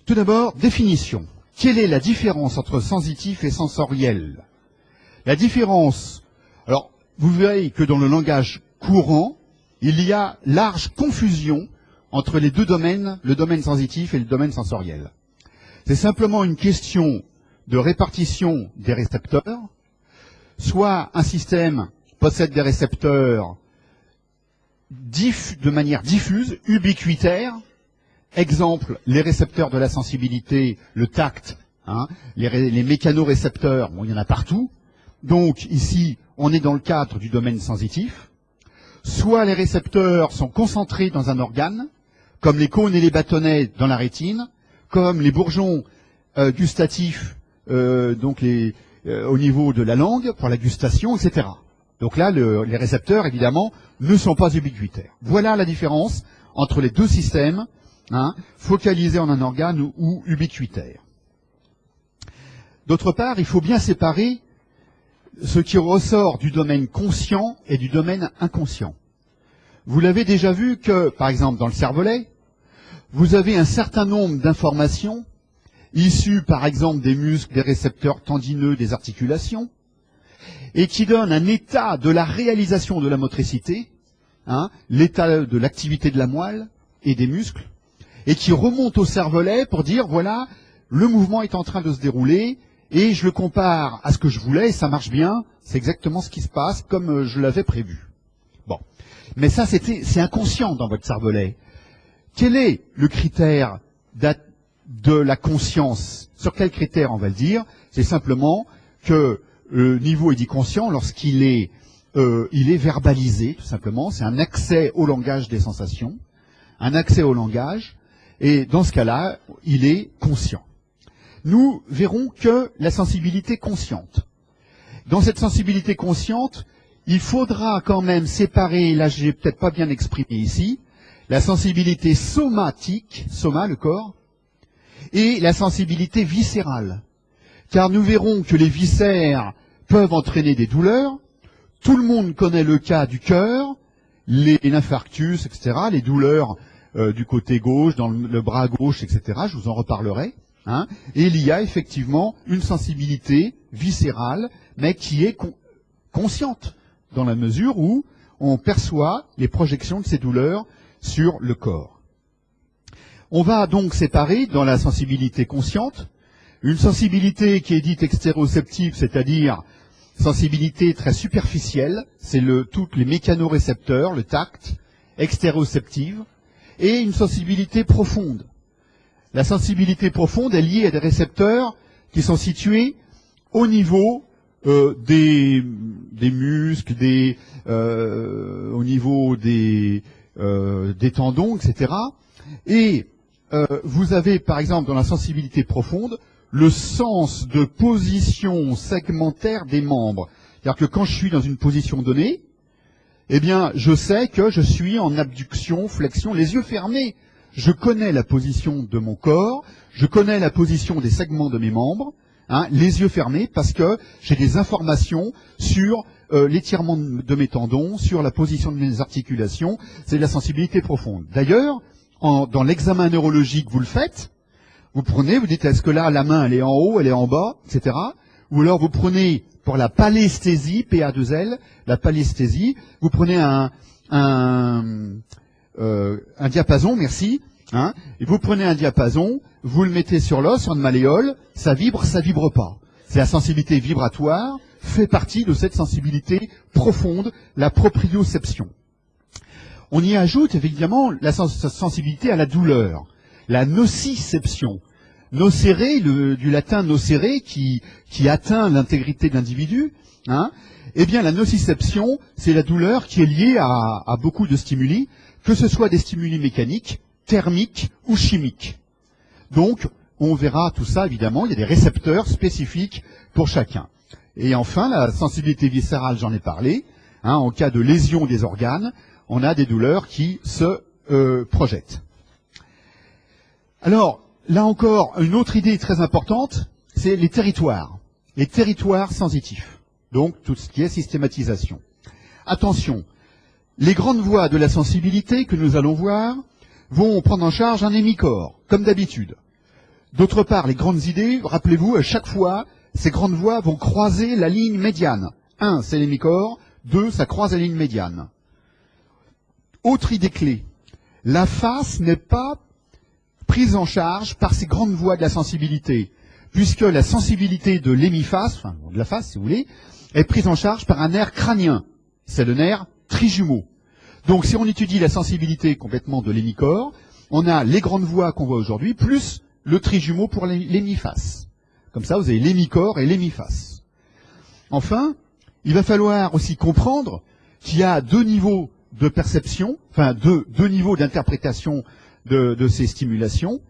Tout d'abord, définition. Quelle est la différence entre sensitif et sensoriel? La différence, alors, vous verrez que dans le langage courant, il y a large confusion entre les deux domaines, le domaine sensitif et le domaine sensoriel. C'est simplement une question de répartition des récepteurs. Soit un système possède des récepteurs de manière diffuse, ubiquitaire. Exemple, les récepteurs de la sensibilité, le tact, les mécanorécepteurs, bon, il y en a partout. Donc ici, on est dans le cadre du domaine sensitif. Soit les récepteurs sont concentrés dans un organe, comme les cônes et les bâtonnets dans la rétine, comme les bourgeons gustatifs, au niveau de la langue, pour la gustation, etc. Donc là, les récepteurs, évidemment, ne sont pas ubiquitaires. Voilà la différence entre les deux systèmes, focalisés en un organe ou ubiquitaires. D'autre part, il faut bien séparer ce qui ressort du domaine conscient et du domaine inconscient. Vous l'avez déjà vu que, par exemple, dans le cervelet, vous avez un certain nombre d'informations issues, par exemple, des muscles, des récepteurs tendineux, des articulations, et qui donnent un état de la réalisation de la motricité, l'état de l'activité de la moelle et des muscles, et qui remontent au cervelet pour dire, voilà, le mouvement est en train de se dérouler, et je le compare à ce que je voulais, et ça marche bien, c'est exactement ce qui se passe comme je l'avais prévu. Bon. Mais ça, c'est inconscient dans votre cervelet. Quel est le critère de la conscience? Sur quel critère on va le dire? C'est simplement que le niveau est dit conscient lorsqu'il est, il est verbalisé, tout simplement. C'est un accès au langage des sensations, un accès au langage, et dans ce cas-là, il est conscient. Nous verrons que la sensibilité consciente. Dans cette sensibilité consciente, il faudra quand même séparer, là je n'ai peut-être pas bien exprimé ici, la sensibilité somatique, soma le corps, et la sensibilité viscérale. Car nous verrons que les viscères peuvent entraîner des douleurs. Tout le monde connaît le cas du cœur, l'infarctus, etc., les douleurs du côté gauche, dans le bras gauche, etc., je vous en reparlerai. Et il y a effectivement une sensibilité viscérale, mais qui est consciente, dans la mesure où on perçoit les projections de ces douleurs sur le corps. On va donc séparer dans la sensibilité consciente une sensibilité qui est dite extéroceptive, c'est-à-dire sensibilité très superficielle, c'est tous les mécanorécepteurs, le tact, extéroceptive, et une sensibilité profonde. La sensibilité profonde est liée à des récepteurs qui sont situés au niveau des muscles, au niveau des tendons, etc. Et vous avez, par exemple, dans la sensibilité profonde, le sens de position segmentaire des membres. C'est-à-dire que quand je suis dans une position donnée, eh bien, je sais que je suis en abduction, flexion, les yeux fermés. Je connais la position de mon corps, je connais la position des segments de mes membres, les yeux fermés, parce que j'ai des informations sur l'étirement de mes tendons, sur la position de mes articulations. C'est de la sensibilité profonde. D'ailleurs, dans l'examen neurologique, vous le faites, vous prenez, vous dites, est-ce que là, la main, elle est en haut, elle est en bas, etc. Ou alors vous prenez, pour la palesthésie, PA2L, la palesthésie, vous prenez un diapason, merci, et vous prenez un diapason, vous le mettez sur l'os, sur une malléole, ça vibre pas. C'est la sensibilité vibratoire, fait partie de cette sensibilité profonde, la proprioception. On y ajoute évidemment la sensibilité à la douleur, la nociception. Nocere, du latin nocere, qui atteint l'intégrité de l'individu, eh bien la nociception, c'est la douleur qui est liée à beaucoup de stimuli, que ce soit des stimuli mécaniques, thermiques ou chimiques. Donc, on verra tout ça, évidemment, il y a des récepteurs spécifiques pour chacun. Et enfin, la sensibilité viscérale, j'en ai parlé, en cas de lésion des organes, on a des douleurs qui se projettent. Alors, là encore, une autre idée très importante, c'est les territoires sensitifs. Donc, tout ce qui est systématisation. Attention, les grandes voies de la sensibilité que nous allons voir vont prendre en charge un hémicorps, comme d'habitude. D'autre part, les grandes idées, rappelez-vous, à chaque fois, ces grandes voies vont croiser la ligne médiane. 1, c'est l'hémicorps. 2, ça croise la ligne médiane. Autre idée clé, la face n'est pas prise en charge par ces grandes voies de la sensibilité, puisque la sensibilité de l'hémiface, enfin de la face si vous voulez, est prise en charge par un nerf crânien. C'est le nerf trijumeau. Donc si on étudie la sensibilité complètement de l'hémicorps, on a les grandes voies qu'on voit aujourd'hui, plus le trijumeau pour l'hémiface. Comme ça, vous avez l'hémicorps et l'hémiface. Enfin, il va falloir aussi comprendre qu'il y a deux niveaux de perception, enfin deux niveaux d'interprétation de ces stimulations.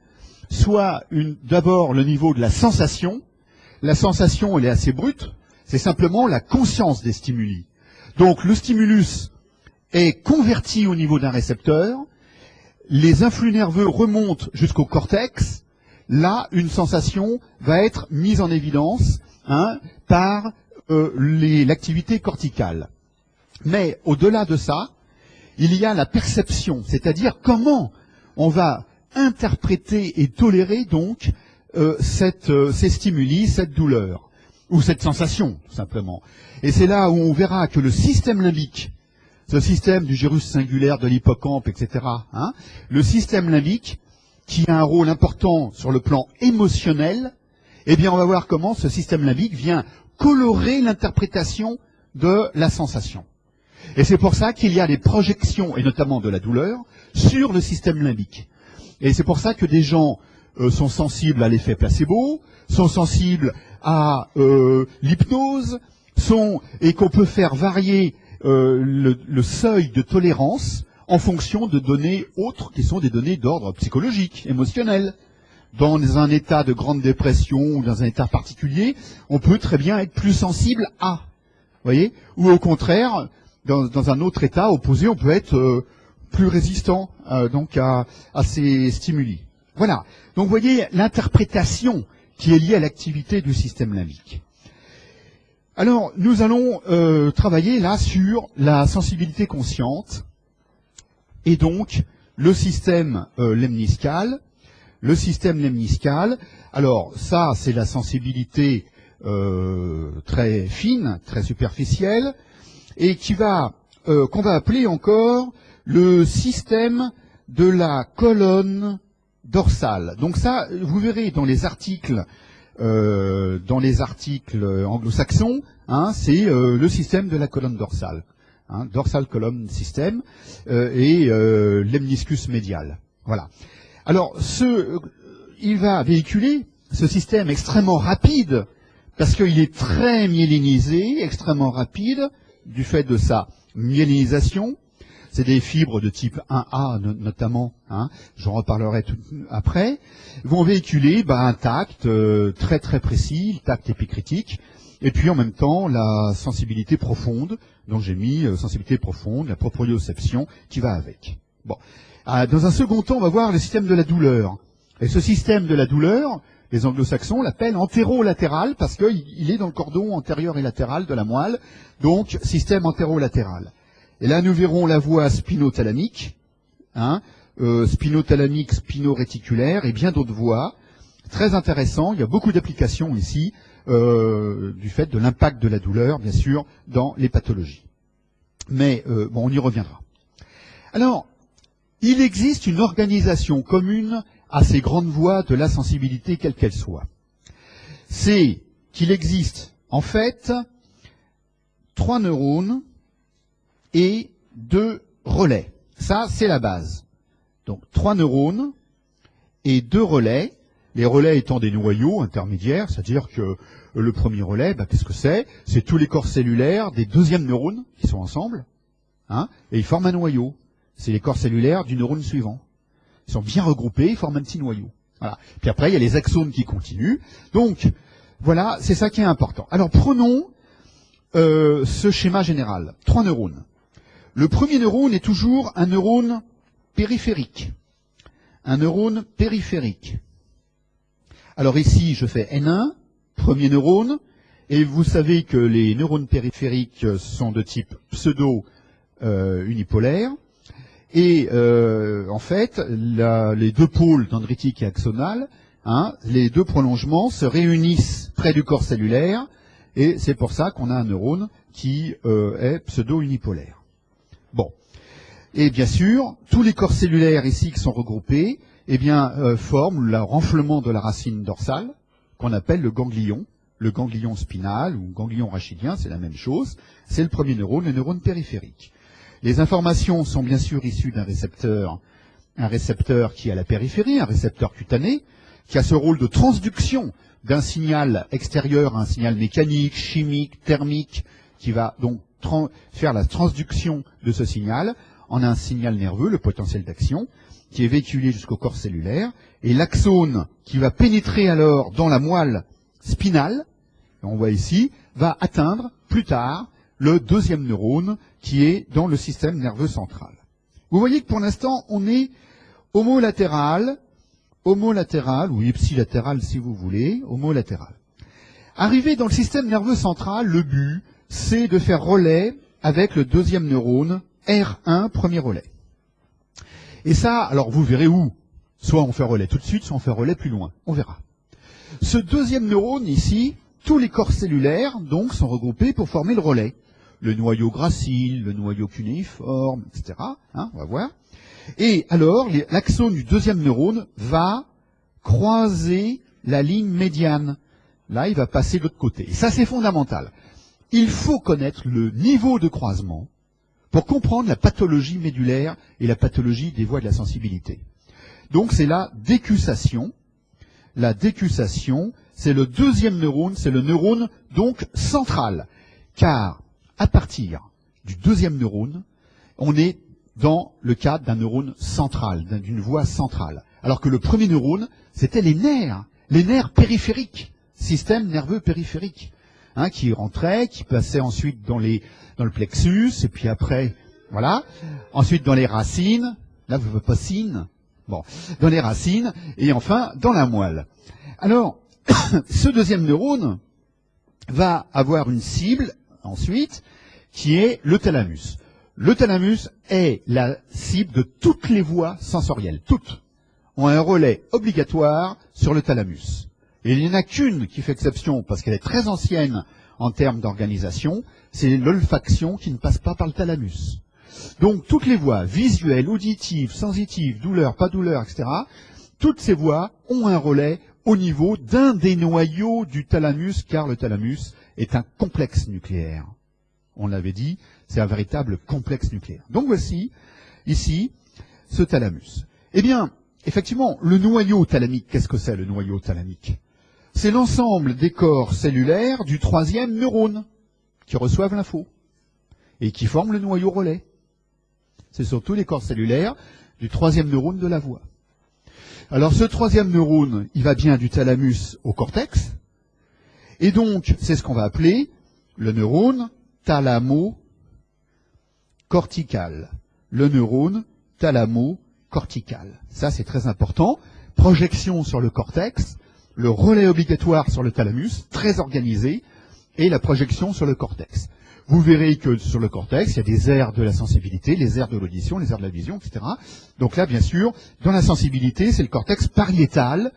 Soit d'abord le niveau de la sensation. La sensation, elle est assez brute. C'est simplement la conscience des stimuli. Donc le stimulus est converti au niveau d'un récepteur. Les influx nerveux remontent jusqu'au cortex. Là, une sensation va être mise en évidence par l'activité corticale. Mais au-delà de ça, il y a la perception, c'est-à-dire comment on va interpréter et tolérer donc ces stimuli, cette douleur, ou cette sensation, tout simplement. Et c'est là où on verra que le système limbique, ce système du gyrus singulaire, de l'hippocampe, etc., le système limbique, qui a un rôle important sur le plan émotionnel, eh bien on va voir comment ce système limbique vient colorer l'interprétation de la sensation. Et c'est pour ça qu'il y a des projections, et notamment de la douleur, sur le système limbique. Et c'est pour ça que des gens sont sensibles à l'effet placebo, sont sensibles à l'hypnose, et qu'on peut faire varier le seuil de tolérance en fonction de données autres qui sont des données d'ordre psychologique, émotionnel. Dans un état de grande dépression ou dans un état particulier, on peut très bien être plus sensible à, voyez, ou au contraire, dans un autre état opposé, on peut être plus résistant donc à ces stimuli. Voilà. Donc vous voyez l'interprétation qui est liée à l'activité du système limbique. Alors nous allons travailler là sur la sensibilité consciente et donc le système lemniscal. Le système lemniscal, alors ça c'est la sensibilité très fine, très superficielle, et qu'on va appeler encore le système de la colonne dorsale. Donc ça, vous verrez dans les articles anglo-saxons, c'est le système de la colonne dorsale, dorsal column system et lemniscus médial. Voilà. Alors, il va véhiculer ce système extrêmement rapide, parce qu'il est très myélinisé, extrêmement rapide, du fait de sa myélinisation. C'est des fibres de type 1A notamment, j'en reparlerai tout après, vont véhiculer un tact très très précis, le tact épicritique, et puis en même temps la sensibilité profonde, donc j'ai mis sensibilité profonde, la proprioception qui va avec. Bon. Dans un second temps, on va voir le système de la douleur. Et ce système de la douleur, les anglo-saxons l'appellent antérolatéral parce qu'il est dans le cordon antérieur et latéral de la moelle, donc système antérolatéral. Et là, nous verrons la voie spinothalamique, spinothalamique, spinoréticulaire et bien d'autres voies. Très intéressant, il y a beaucoup d'applications ici du fait de l'impact de la douleur, bien sûr, dans les pathologies. Mais on y reviendra. Alors, il existe une organisation commune à ces grandes voies de la sensibilité, quelle qu'elle soit. C'est qu'il existe, en fait, 3 neurones et 2 relais. Ça, c'est la base. Donc, 3 neurones et 2 relais. Les relais étant des noyaux intermédiaires, c'est-à-dire que le premier relais, qu'est-ce que c'est? C'est tous les corps cellulaires des deuxièmes neurones qui sont ensemble, et ils forment un noyau. C'est les corps cellulaires du neurone suivant. Ils sont bien regroupés, ils forment un petit noyau. Voilà. Puis après, il y a les axones qui continuent. Donc, voilà, c'est ça qui est important. Alors, prenons ce schéma général. 3 neurones. Le premier neurone est toujours un neurone périphérique. Un neurone périphérique. Alors ici, je fais N1, premier neurone, et vous savez que les neurones périphériques sont de type pseudo-unipolaire. Et en fait, les deux pôles dendritique et axonal Hein, les deux prolongements se réunissent près du corps cellulaire, et c'est pour ça qu'on a un neurone qui est pseudo-unipolaire. Bon. Et bien sûr, tous les corps cellulaires ici qui sont regroupés, eh bien, forment le renflement de la racine dorsale, qu'on appelle le ganglion spinal ou ganglion rachidien, c'est la même chose. C'est le premier neurone, le neurone périphérique. Les informations sont bien sûr issues d'un récepteur, un récepteur qui est à la périphérie, un récepteur cutané, qui a ce rôle de transduction d'un signal extérieur à un signal mécanique, chimique, thermique, qui va donc faire la transduction de ce signal en un signal nerveux, le potentiel d'action, qui est véhiculé jusqu'au corps cellulaire, et l'axone qui va pénétrer alors dans la moelle spinale, on voit ici, va atteindre plus tard le deuxième neurone qui est dans le système nerveux central. Vous voyez que pour l'instant, on est homolatéral ou ipsilatéral si vous voulez, homolatéral. Arrivé dans le système nerveux central, le but, c'est de faire relais avec le deuxième neurone, R1, premier relais. Et ça, alors vous verrez où. Soit on fait relais tout de suite, soit on fait relais plus loin. On verra. Ce deuxième neurone ici, tous les corps cellulaires donc sont regroupés pour former le relais. Le noyau gracile, le noyau cunéiforme, etc. Hein, on va voir. Et alors, l'axone du deuxième neurone va croiser la ligne médiane. Là, il va passer de l'autre côté. Et ça, c'est fondamental. Il faut connaître le niveau de croisement pour comprendre la pathologie médulaire et la pathologie des voies de la sensibilité. Donc, c'est la décussation. La décussation, c'est le deuxième neurone, c'est le neurone donc central. Car, à partir du deuxième neurone, on est dans le cadre d'un neurone central, d'une voie centrale. Alors que le premier neurone, c'était les nerfs périphériques, système nerveux périphérique, hein, qui rentraient, qui passaient ensuite dans le plexus, et puis après, voilà, ensuite dans les racines, là vous ne voyez pas sine, bon, dans les racines, et enfin dans la moelle. Alors, ce deuxième neurone va avoir une cible, ensuite, qui est le thalamus. Le thalamus est la cible de toutes les voies sensorielles. Toutes ont un relais obligatoire sur le thalamus. Et il n'y en a qu'une qui fait exception, parce qu'elle est très ancienne en termes d'organisation, c'est l'olfaction qui ne passe pas par le thalamus. Donc toutes les voies visuelles, auditives, sensitives, douleur, pas douleur, etc., toutes ces voies ont un relais au niveau d'un des noyaux du thalamus, car le thalamus est un complexe nucléaire. On l'avait dit, c'est un véritable complexe nucléaire. Donc voici, ici, ce thalamus. Eh bien, effectivement, le noyau thalamique, qu'est-ce que c'est le noyau thalamique? C'est l'ensemble des corps cellulaires du troisième neurone qui reçoivent l'info et qui forment le noyau relais. C'est surtout les corps cellulaires du troisième neurone de la voix. Alors ce troisième neurone, il va bien du thalamus au cortex, et donc c'est ce qu'on va appeler le neurone thalamo-cortical. Le neurone thalamo-cortical. Ça, c'est très important. Projection sur le cortex, le relais obligatoire sur le thalamus, très organisé, et la projection sur le cortex. Vous verrez que sur le cortex, il y a des aires de la sensibilité, les aires de l'audition, les aires de la vision, etc. Donc là, bien sûr, dans la sensibilité, c'est le cortex pariétal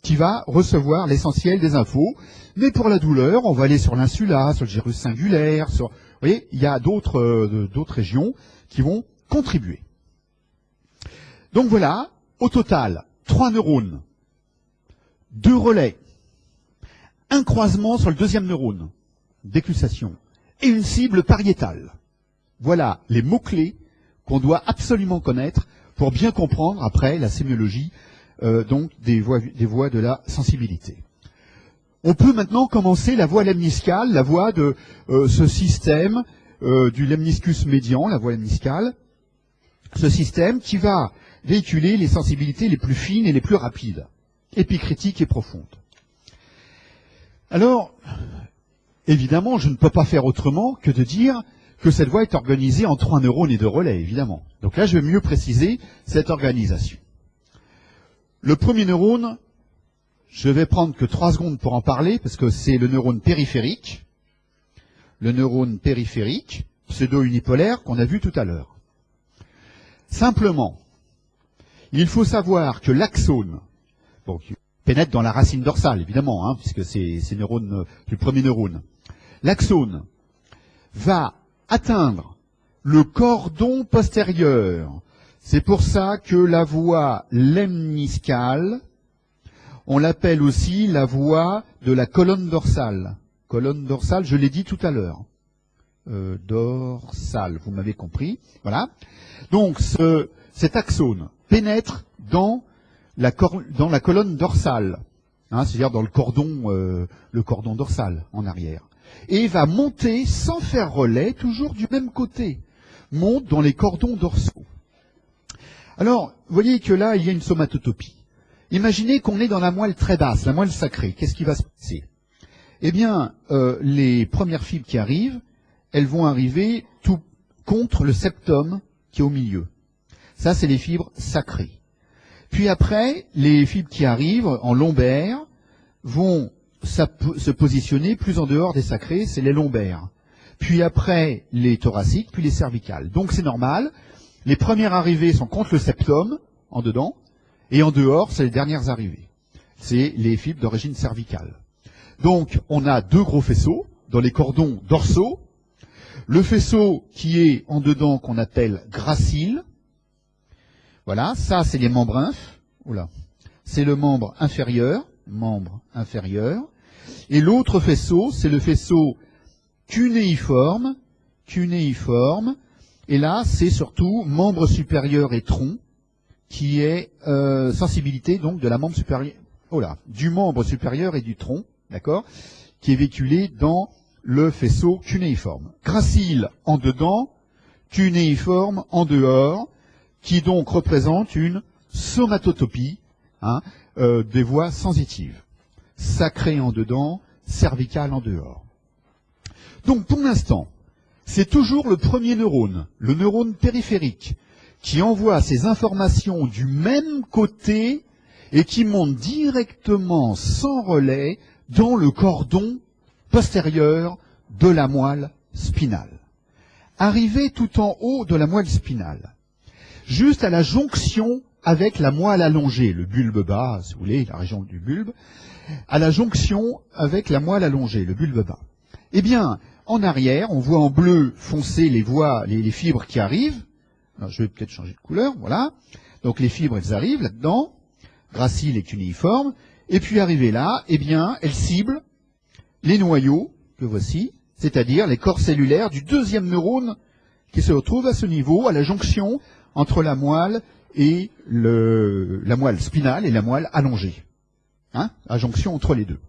qui va recevoir l'essentiel des infos. Mais pour la douleur, on va aller sur l'insula, sur le gyrus singulaire, vous voyez, il y a d'autres régions qui vont contribuer. Donc voilà, au total, 3 neurones, 2 relais, un croisement sur le deuxième neurone, décussation, et une cible pariétale. Voilà les mots-clés qu'on doit absolument connaître pour bien comprendre après la sémiologie donc des voies de la sensibilité. On peut maintenant commencer la voie lemniscale, la voie de ce système du lemniscus médian, la voie lemniscale, ce système qui va véhiculer les sensibilités les plus fines et les plus rapides, épicritiques et profondes. Alors, évidemment, je ne peux pas faire autrement que de dire que cette voie est organisée en 3 neurones et 2 relais, évidemment. Donc là, je vais mieux préciser cette organisation. Le premier neurone, je vais prendre que 3 secondes pour en parler, parce que c'est le neurone périphérique. Le neurone périphérique, pseudo-unipolaire, qu'on a vu tout à l'heure. Simplement, il faut savoir que l'axone pénètre dans la racine dorsale, évidemment, hein, puisque c'est le premier neurone. L'axone va atteindre le cordon postérieur. C'est pour ça que la voie lemniscale, on l'appelle aussi la voie de la colonne dorsale. Colonne dorsale, je l'ai dit tout à l'heure. Dorsale, vous m'avez compris. Voilà. Donc cet axone pénètre dans la colonne dorsale, hein, c'est-à-dire dans le cordon dorsal en arrière, et va monter sans faire relais, toujours du même côté, monte dans les cordons dorsaux. Alors, vous voyez que là, il y a une somatotopie. Imaginez qu'on est dans la moelle très basse, la moelle sacrée. Qu'est-ce qui va se passer? Eh bien, les premières fibres qui arrivent, elles vont arriver tout contre le septum qui est au milieu. Ça, c'est les fibres sacrées. Puis après, les fibres qui arrivent en lombaire vont se positionner plus en dehors des sacrés, c'est les lombaires. Puis après, les thoraciques, puis les cervicales. Donc c'est normal. Les premières arrivées sont contre le septum, en dedans, et en dehors, c'est les dernières arrivées. C'est les fibres d'origine cervicale. Donc, on a deux gros faisceaux dans les cordons dorsaux. Le faisceau qui est en dedans, qu'on appelle gracile. Voilà, ça, c'est les membres inf. Oula. C'est le membre inférieur. Et l'autre faisceau, c'est le faisceau cunéiforme. Et là, c'est surtout membre supérieur et tronc, qui est sensibilité donc de la membre supérieure, du membre supérieur et du tronc, d'accord, qui est véhiculé dans le faisceau cunéiforme. Gracile en dedans, cunéiforme en dehors, qui donc représente une somatotopie, hein, des voies sensitives. Sacré en dedans, cervical en dehors. Donc pour l'instant, c'est toujours le premier neurone, le neurone périphérique, qui envoie ces informations du même côté et qui monte directement sans relais dans le cordon postérieur de la moelle spinale. Arrivé tout en haut de la moelle spinale, juste à la jonction avec la moelle allongée, le bulbe bas, si vous voulez, la région du bulbe, à la jonction avec la moelle allongée, le bulbe bas. Eh bien, en arrière, on voit en bleu foncé les fibres qui arrivent. Alors, je vais peut-être changer de couleur, voilà. Donc les fibres, elles arrivent là-dedans, gracile et cunéiforme. Et puis arrivées là, eh bien, elles ciblent les noyaux, que voici, c'est-à-dire les corps cellulaires du deuxième neurone qui se retrouve à ce niveau, à la jonction entre la moelle et la moelle spinale et la moelle allongée. Hein, la jonction entre les deux.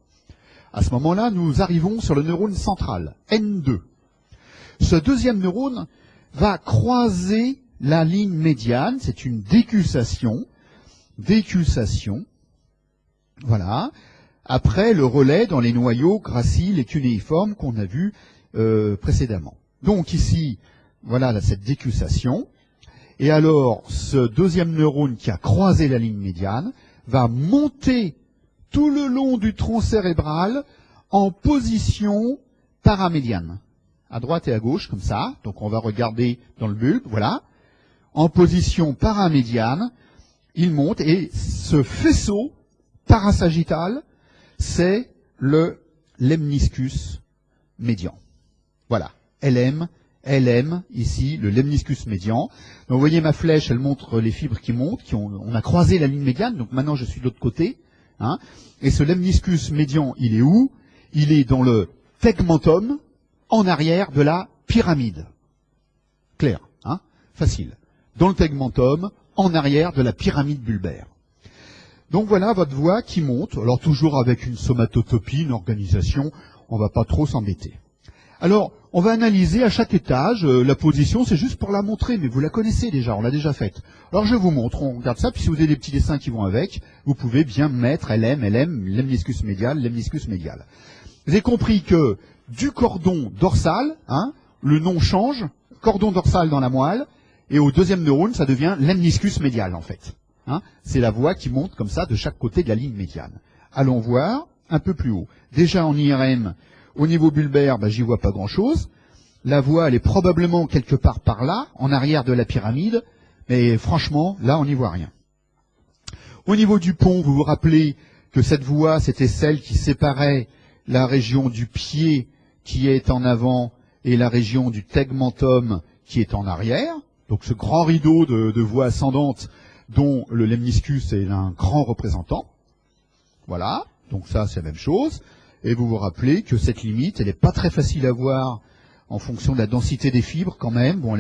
À ce moment-là, nous arrivons sur le neurone central, N2. Ce deuxième neurone va croiser la ligne médiane, c'est une décussation, voilà, après le relais dans les noyaux graciles et cunéiformes qu'on a vus précédemment. Donc ici, voilà cette décussation, et alors ce deuxième neurone qui a croisé la ligne médiane va monter tout le long du tronc cérébral en position paramédiane, à droite et à gauche, comme ça. Donc on va regarder dans le bulbe, voilà. En position paramédiane, il monte, et ce faisceau parasagittal, c'est le lemniscus médian. Voilà, LM, ici, le lemniscus médian. Donc vous voyez ma flèche, elle montre les fibres qui montent, on a croisé la ligne médiane, donc maintenant je suis de l'autre côté. Hein, et ce lemniscus médian, il est où? Il est dans le tegmentum, en arrière de la pyramide. Clair, hein, facile. Dans le tegmentum, en arrière de la pyramide bulbaire. Donc voilà votre voie qui monte, alors toujours avec une somatotopie, une organisation, on ne va pas trop s'embêter. Alors, on va analyser à chaque étage, la position, c'est juste pour la montrer, mais vous la connaissez déjà, on l'a déjà faite. Alors je vous montre, on regarde ça, puis si vous avez des petits dessins qui vont avec, vous pouvez bien mettre LM, lemniscus médial. Vous avez compris que du cordon dorsal, hein, le nom change, cordon dorsal dans la moelle, et au deuxième neurone, ça devient lemniscus médial en fait. Hein, c'est la voie qui monte comme ça de chaque côté de la ligne médiane. Allons voir un peu plus haut. Déjà en IRM, au niveau bulbaire, j'y vois pas grand-chose. La voie, elle est probablement quelque part par là, en arrière de la pyramide, mais franchement, là, on n'y voit rien. Au niveau du pont, vous vous rappelez que cette voie, c'était celle qui séparait la région du pied qui est en avant et la région du tegmentum qui est en arrière. Donc ce grand rideau de voie ascendante dont le lemniscus est un grand représentant. Voilà, donc ça c'est la même chose. Et vous vous rappelez que cette limite, elle n'est pas très facile à voir en fonction de la densité des fibres quand même. Bon,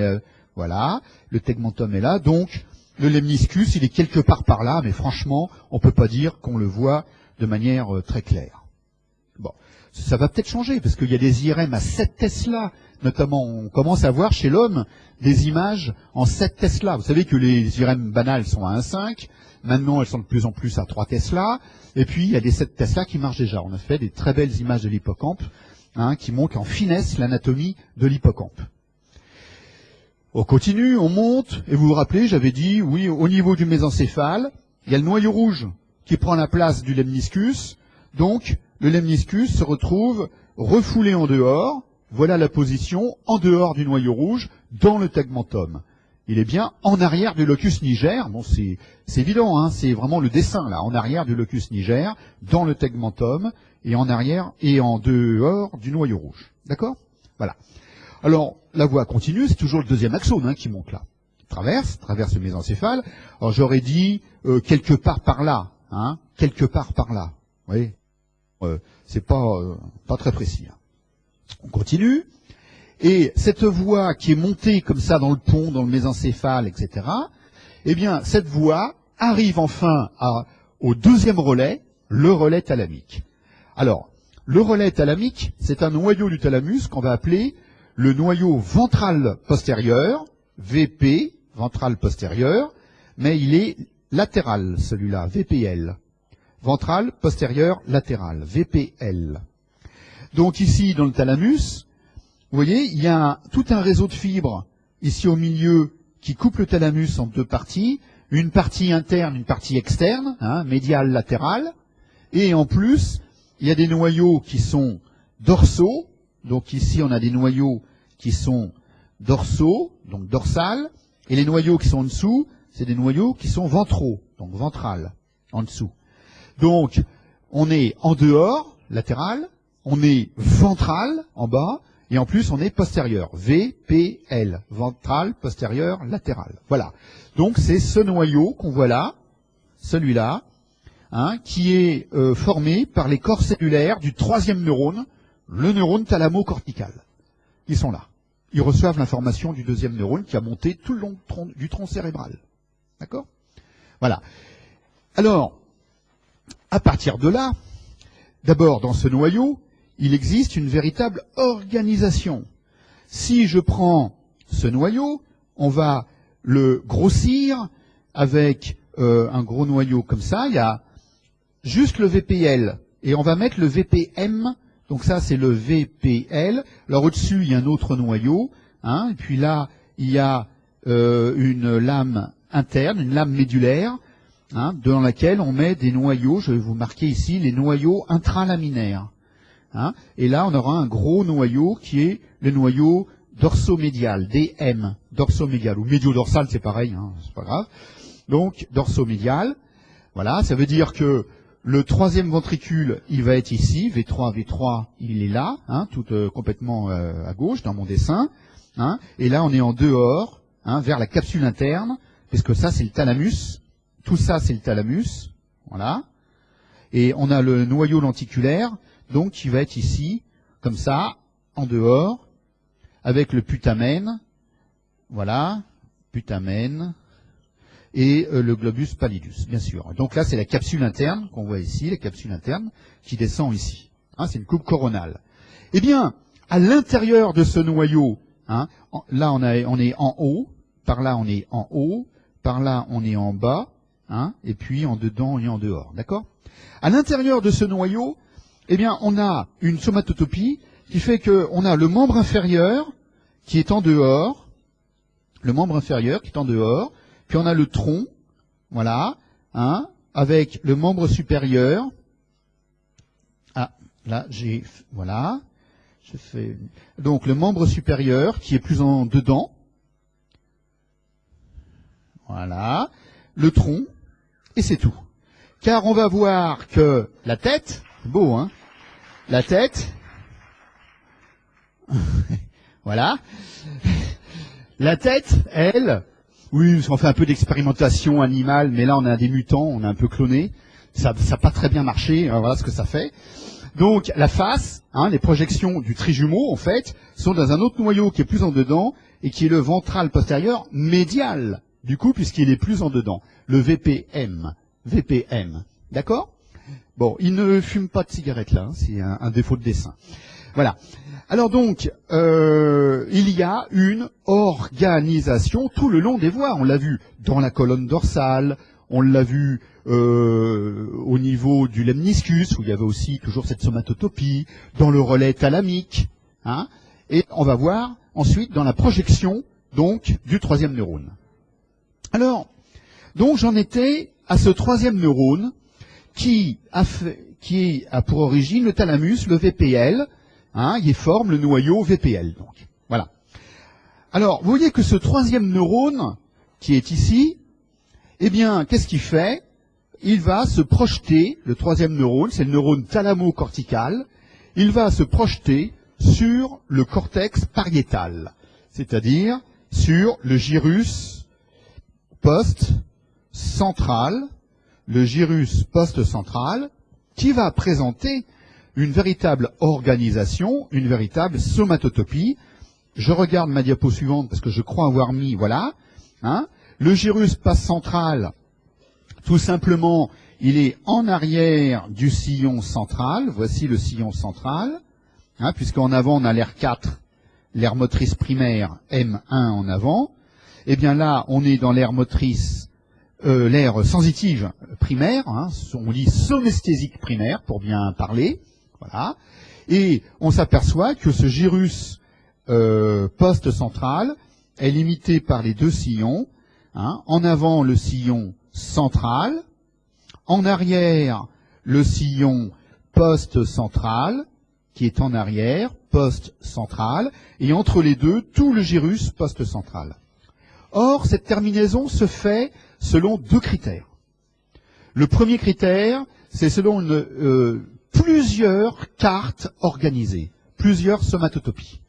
voilà, le tegmentum est là, donc le lemniscus, il est quelque part par là, mais franchement, on ne peut pas dire qu'on le voit de manière très claire. Bon, ça va peut-être changer, parce qu'il y a des IRM à 7 Tesla, notamment, on commence à voir chez l'homme des images en 7 Tesla. Vous savez que les IRM banales sont à 1,5, maintenant elles sont de plus en plus à 3 Tesla, et puis il y a des 7 Tesla qui marchent déjà. On a fait des très belles images de l'hippocampe, qui montrent en finesse l'anatomie de l'hippocampe. On continue, on monte, et vous vous rappelez, j'avais dit, oui, au niveau du mésencéphale, il y a le noyau rouge qui prend la place du lemniscus, donc le lemniscus se retrouve refoulé en dehors, voilà la position en dehors du noyau rouge, dans le tegmentum. Il est bien en arrière du locus niger, bon c'est évident, hein, c'est vraiment le dessin là, en arrière du locus niger, dans le tegmentum, et en arrière et en dehors du noyau rouge. D'accord? Voilà. Alors, la voie continue, c'est toujours le deuxième axone qui monte là. Traverse le mésencéphale. Alors j'aurais dit quelque part par là, quelque part par là. Vous voyez, c'est pas très précis. Hein. On continue. Et cette voie qui est montée comme ça dans le pont, dans le mésencéphale, etc., eh bien, cette voie arrive enfin au deuxième relais, le relais thalamique. Alors, le relais thalamique, c'est un noyau du thalamus qu'on va appeler le noyau ventral postérieur, VP, ventral postérieur, mais il est latéral, celui-là, VPL. Ventral postérieur latéral, VPL. Donc ici, dans le thalamus, vous voyez, il y a tout un réseau de fibres ici au milieu qui coupe le thalamus en deux parties, une partie interne, une partie externe, médiale, latérale, et en plus, il y a des noyaux qui sont dorsaux, donc ici on a des noyaux qui sont dorsaux, donc dorsales, et les noyaux qui sont en dessous, c'est des noyaux qui sont ventraux, donc ventral, en dessous. Donc, on est en dehors, latéral, on est ventral, en bas, et en plus on est postérieur, VPL, ventral, postérieur, latéral. Voilà. Donc c'est ce noyau qu'on voit là, celui-là, qui est formé par les corps cellulaires du troisième neurone, le neurone thalamo-cortical. Ils sont là. Ils reçoivent l'information du deuxième neurone qui a monté tout le long du tronc cérébral. D'accord? Voilà. Alors, à partir de là, d'abord dans ce noyau, il existe une véritable organisation. Si je prends ce noyau, on va le grossir avec un gros noyau comme ça. Il y a juste le VPL et on va mettre le VPM. Donc ça, c'est le VPL. Alors au-dessus, il y a un autre noyau. Et puis là, il y a une lame interne, une lame médulaire, dans laquelle on met des noyaux. Je vais vous marquer ici les noyaux intralaminaires. Et là, on aura un gros noyau qui est le noyau dorsomédial, DM, dorsomédial, ou médio-dorsal, c'est pareil, c'est pas grave. Donc, dorsomédial, voilà, ça veut dire que le troisième ventricule, il va être ici, V3, il est là, tout complètement à gauche dans mon dessin. Et là, on est en dehors, vers la capsule interne, puisque ça, c'est le thalamus. Tout ça, c'est le thalamus, voilà. Et on a le noyau lenticulaire, donc qui va être ici, comme ça, en dehors, avec le putamen, voilà, putamen, et le globus pallidus, bien sûr. Donc là, c'est la capsule interne qu'on voit ici, la capsule interne qui descend ici. C'est une coupe coronale. Eh bien, à l'intérieur de ce noyau, là on est en haut, par là on est en haut, par là on est en bas, et puis en dedans et en dehors, d'accord? À l'intérieur de ce noyau, eh bien, on a une somatotopie qui fait qu'on a le membre inférieur qui est en dehors, puis on a le tronc, voilà, avec le membre supérieur. Là, voilà, je fais, donc le membre supérieur qui est plus en dedans, voilà, le tronc, et c'est tout. car on va voir que la tête, c'est beau, hein, la tête, voilà, la tête, elle, oui, on fait un peu d'expérimentation animale, mais là on a des mutants, on a un peu cloné, ça n'a pas très bien marché, voilà ce que ça fait. Donc la face, hein, les projections du trijumeau, en fait, sont dans un autre noyau qui est plus en dedans, et qui est le ventral postérieur médial, du coup, puisqu'il est plus en dedans, le VPM. VPM, d'accord? Bon, il ne fume pas de cigarette là, hein, c'est un défaut de dessin. Voilà. Alors donc, il y a une organisation tout le long des voies. On l'a vu dans la colonne dorsale, on l'a vu au niveau du lemniscus, où il y avait aussi toujours cette somatotopie, dans le relais thalamique, hein, et on va voir ensuite dans la projection donc du troisième neurone. Alors, donc j'en étais à ce troisième neurone qui a pour origine le thalamus, le VPL, hein, il forme le noyau VPL. Donc, voilà. Alors, vous voyez que ce troisième neurone qui est ici, eh bien, qu'est-ce qu'il fait? Il va se projeter, le troisième neurone, c'est le neurone thalamo-cortical, il va se projeter sur le cortex pariétal, c'est-à-dire sur le gyrus post-central, qui va présenter une véritable organisation, une véritable somatotopie. Je regarde ma diapo suivante parce que je crois avoir mis, voilà, hein, le gyrus post-central, tout simplement, il est en arrière du sillon central. Voici le sillon central, hein, puisqu'en avant on a l'aire 4, l'aire motrice primaire M1 en avant. Eh bien là, on est dans l'aire motrice, l'aire sensitive primaire, hein, on dit somesthésique primaire pour bien parler, voilà. Et on s'aperçoit que ce gyrus post-central est limité par les deux sillons, hein, en avant le sillon central, en arrière le sillon post-central, qui est en arrière, post-central, et entre les deux, tout le gyrus post-central. Or, cette terminaison se fait selon deux critères. Le premier critère, c'est selon plusieurs cartes organisées, plusieurs somatotopies.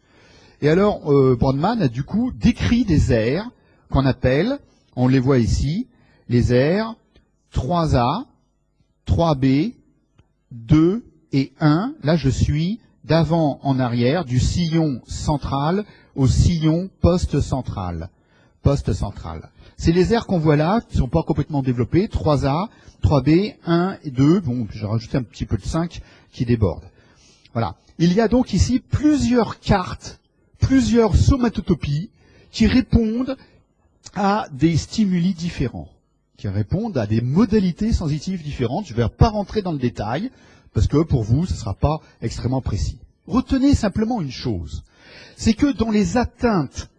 Et alors, Brodmann a du coup décrit des aires qu'on appelle, on les voit ici, les aires 3A, 3B, 2 et 1. Là, je suis d'avant en arrière, du sillon central au sillon post-central. C'est les aires qu'on voit là, qui ne sont pas complètement développées, 3A, 3B, 1 et 2. Bon, j'ai rajouté un petit peu de 5 qui déborde. Voilà. Il y a donc ici plusieurs cartes, plusieurs somatotopies qui répondent à des stimuli différents, qui répondent à des modalités sensitives différentes. Je ne vais pas rentrer dans le détail, parce que pour vous, ce ne sera pas extrêmement précis. Retenez simplement une chose, c'est que dans les atteintes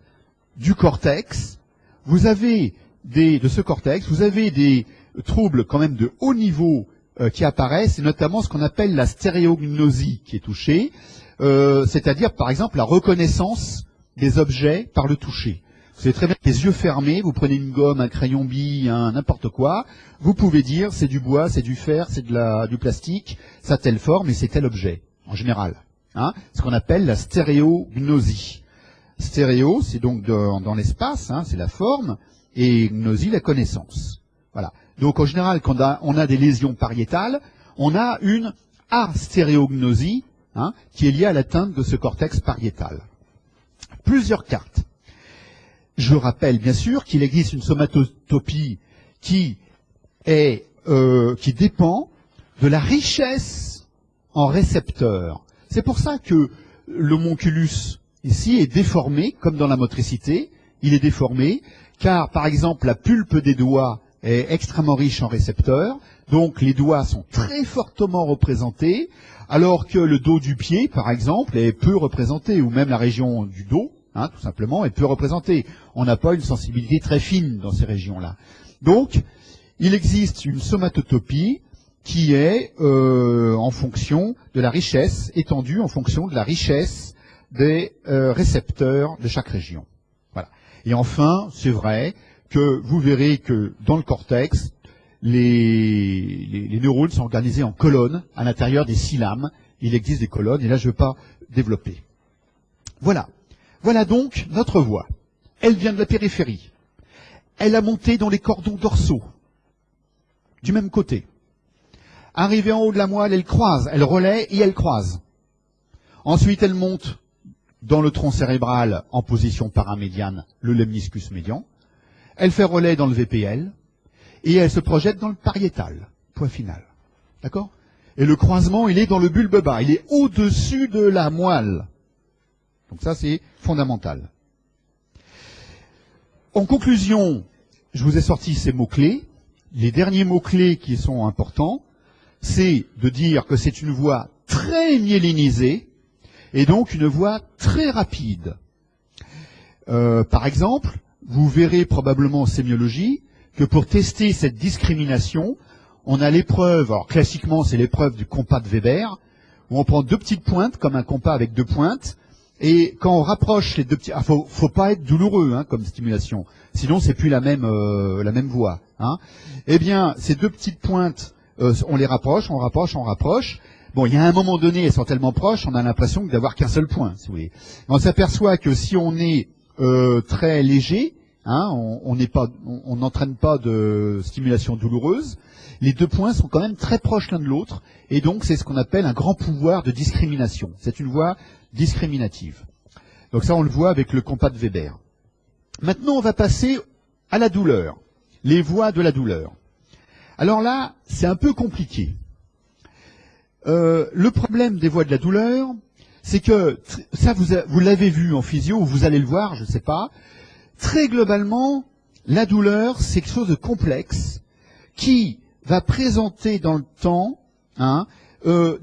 du cortex, vous avez de ce cortex, vous avez des troubles quand même de haut niveau qui apparaissent, et notamment ce qu'on appelle la stéréognosie qui est touchée, c'est-à-dire par exemple la reconnaissance des objets par le toucher. Vous savez très bien, les yeux fermés, vous prenez une gomme, un crayon bille, n'importe quoi, vous pouvez dire c'est du bois, c'est du fer, c'est du plastique, ça a telle forme et c'est tel objet, en général. Hein, ce qu'on appelle la stéréognosie. Stéréo, c'est donc dans l'espace, hein, c'est la forme, et gnosie, la connaissance. Voilà. Donc en général, quand on a des lésions pariétales, on a une astéréognosie, hein, qui est liée à l'atteinte de ce cortex pariétal. Plusieurs cartes. Je rappelle bien sûr qu'il existe une somatotopie qui dépend de la richesse en récepteurs. C'est pour ça que l'homonculus ici est déformé, comme dans la motricité, il est déformé, car par exemple la pulpe des doigts est extrêmement riche en récepteurs, donc les doigts sont très fortement représentés, alors que le dos du pied, par exemple, est peu représenté, ou même la région du dos, hein, tout simplement, est peu représentée. On n'a pas une sensibilité très fine dans ces régions-là. Donc, il existe une somatotopie qui est en fonction de la richesse, étendue en fonction de la richesse des récepteurs de chaque région. Voilà. Et enfin, c'est vrai que vous verrez que dans le cortex, les neurones sont organisés en colonnes à l'intérieur des 6 lames. Il existe des colonnes, et là je ne vais pas développer. Voilà. Voilà donc notre voix. Elle vient de la périphérie. Elle a monté dans les cordons dorsaux, du même côté. Arrivée en haut de la moelle, elle croise, elle relaie et elle croise. Ensuite, elle monte dans le tronc cérébral en position paramédiane, le lemniscus médian. Elle fait relais dans le VPL et elle se projette dans le pariétal. Point final. D'accord? Et le croisement, il est dans le bulbe bas. Il est au-dessus de la moelle. Donc ça, c'est fondamental. En conclusion, je vous ai sorti ces mots-clés. Les derniers mots-clés qui sont importants, c'est de dire que c'est une voie très myélinisée et donc une voie très rapide. Par exemple, vous verrez probablement en sémiologie que pour tester cette discrimination, on a l'épreuve, alors classiquement c'est l'épreuve du compas de Weber, où on prend 2 petites pointes, comme un compas avec 2 pointes, et quand on rapproche les 2 petits... faut pas être douloureux comme stimulation, sinon c'est plus la même voie. Eh bien, ces 2 petites pointes, on les rapproche, on rapproche. Bon, il y a un moment donné, elles sont tellement proches, on a l'impression d'avoir qu'un seul point, si vous voulez. On s'aperçoit que si on est très léger, on n'entraîne pas de stimulation douloureuse, les 2 points sont quand même très proches l'un de l'autre, et donc c'est ce qu'on appelle un grand pouvoir de discrimination. C'est une voie discriminative. Donc ça, on le voit avec le compas de Weber. Maintenant, on va passer à la douleur, les voies de la douleur. Alors là, c'est un peu compliqué. Le problème des voies de la douleur, c'est que, ça vous l'avez vu en physio, ou vous allez le voir, je ne sais pas, très globalement, la douleur, c'est quelque chose de complexe qui va présenter dans le temps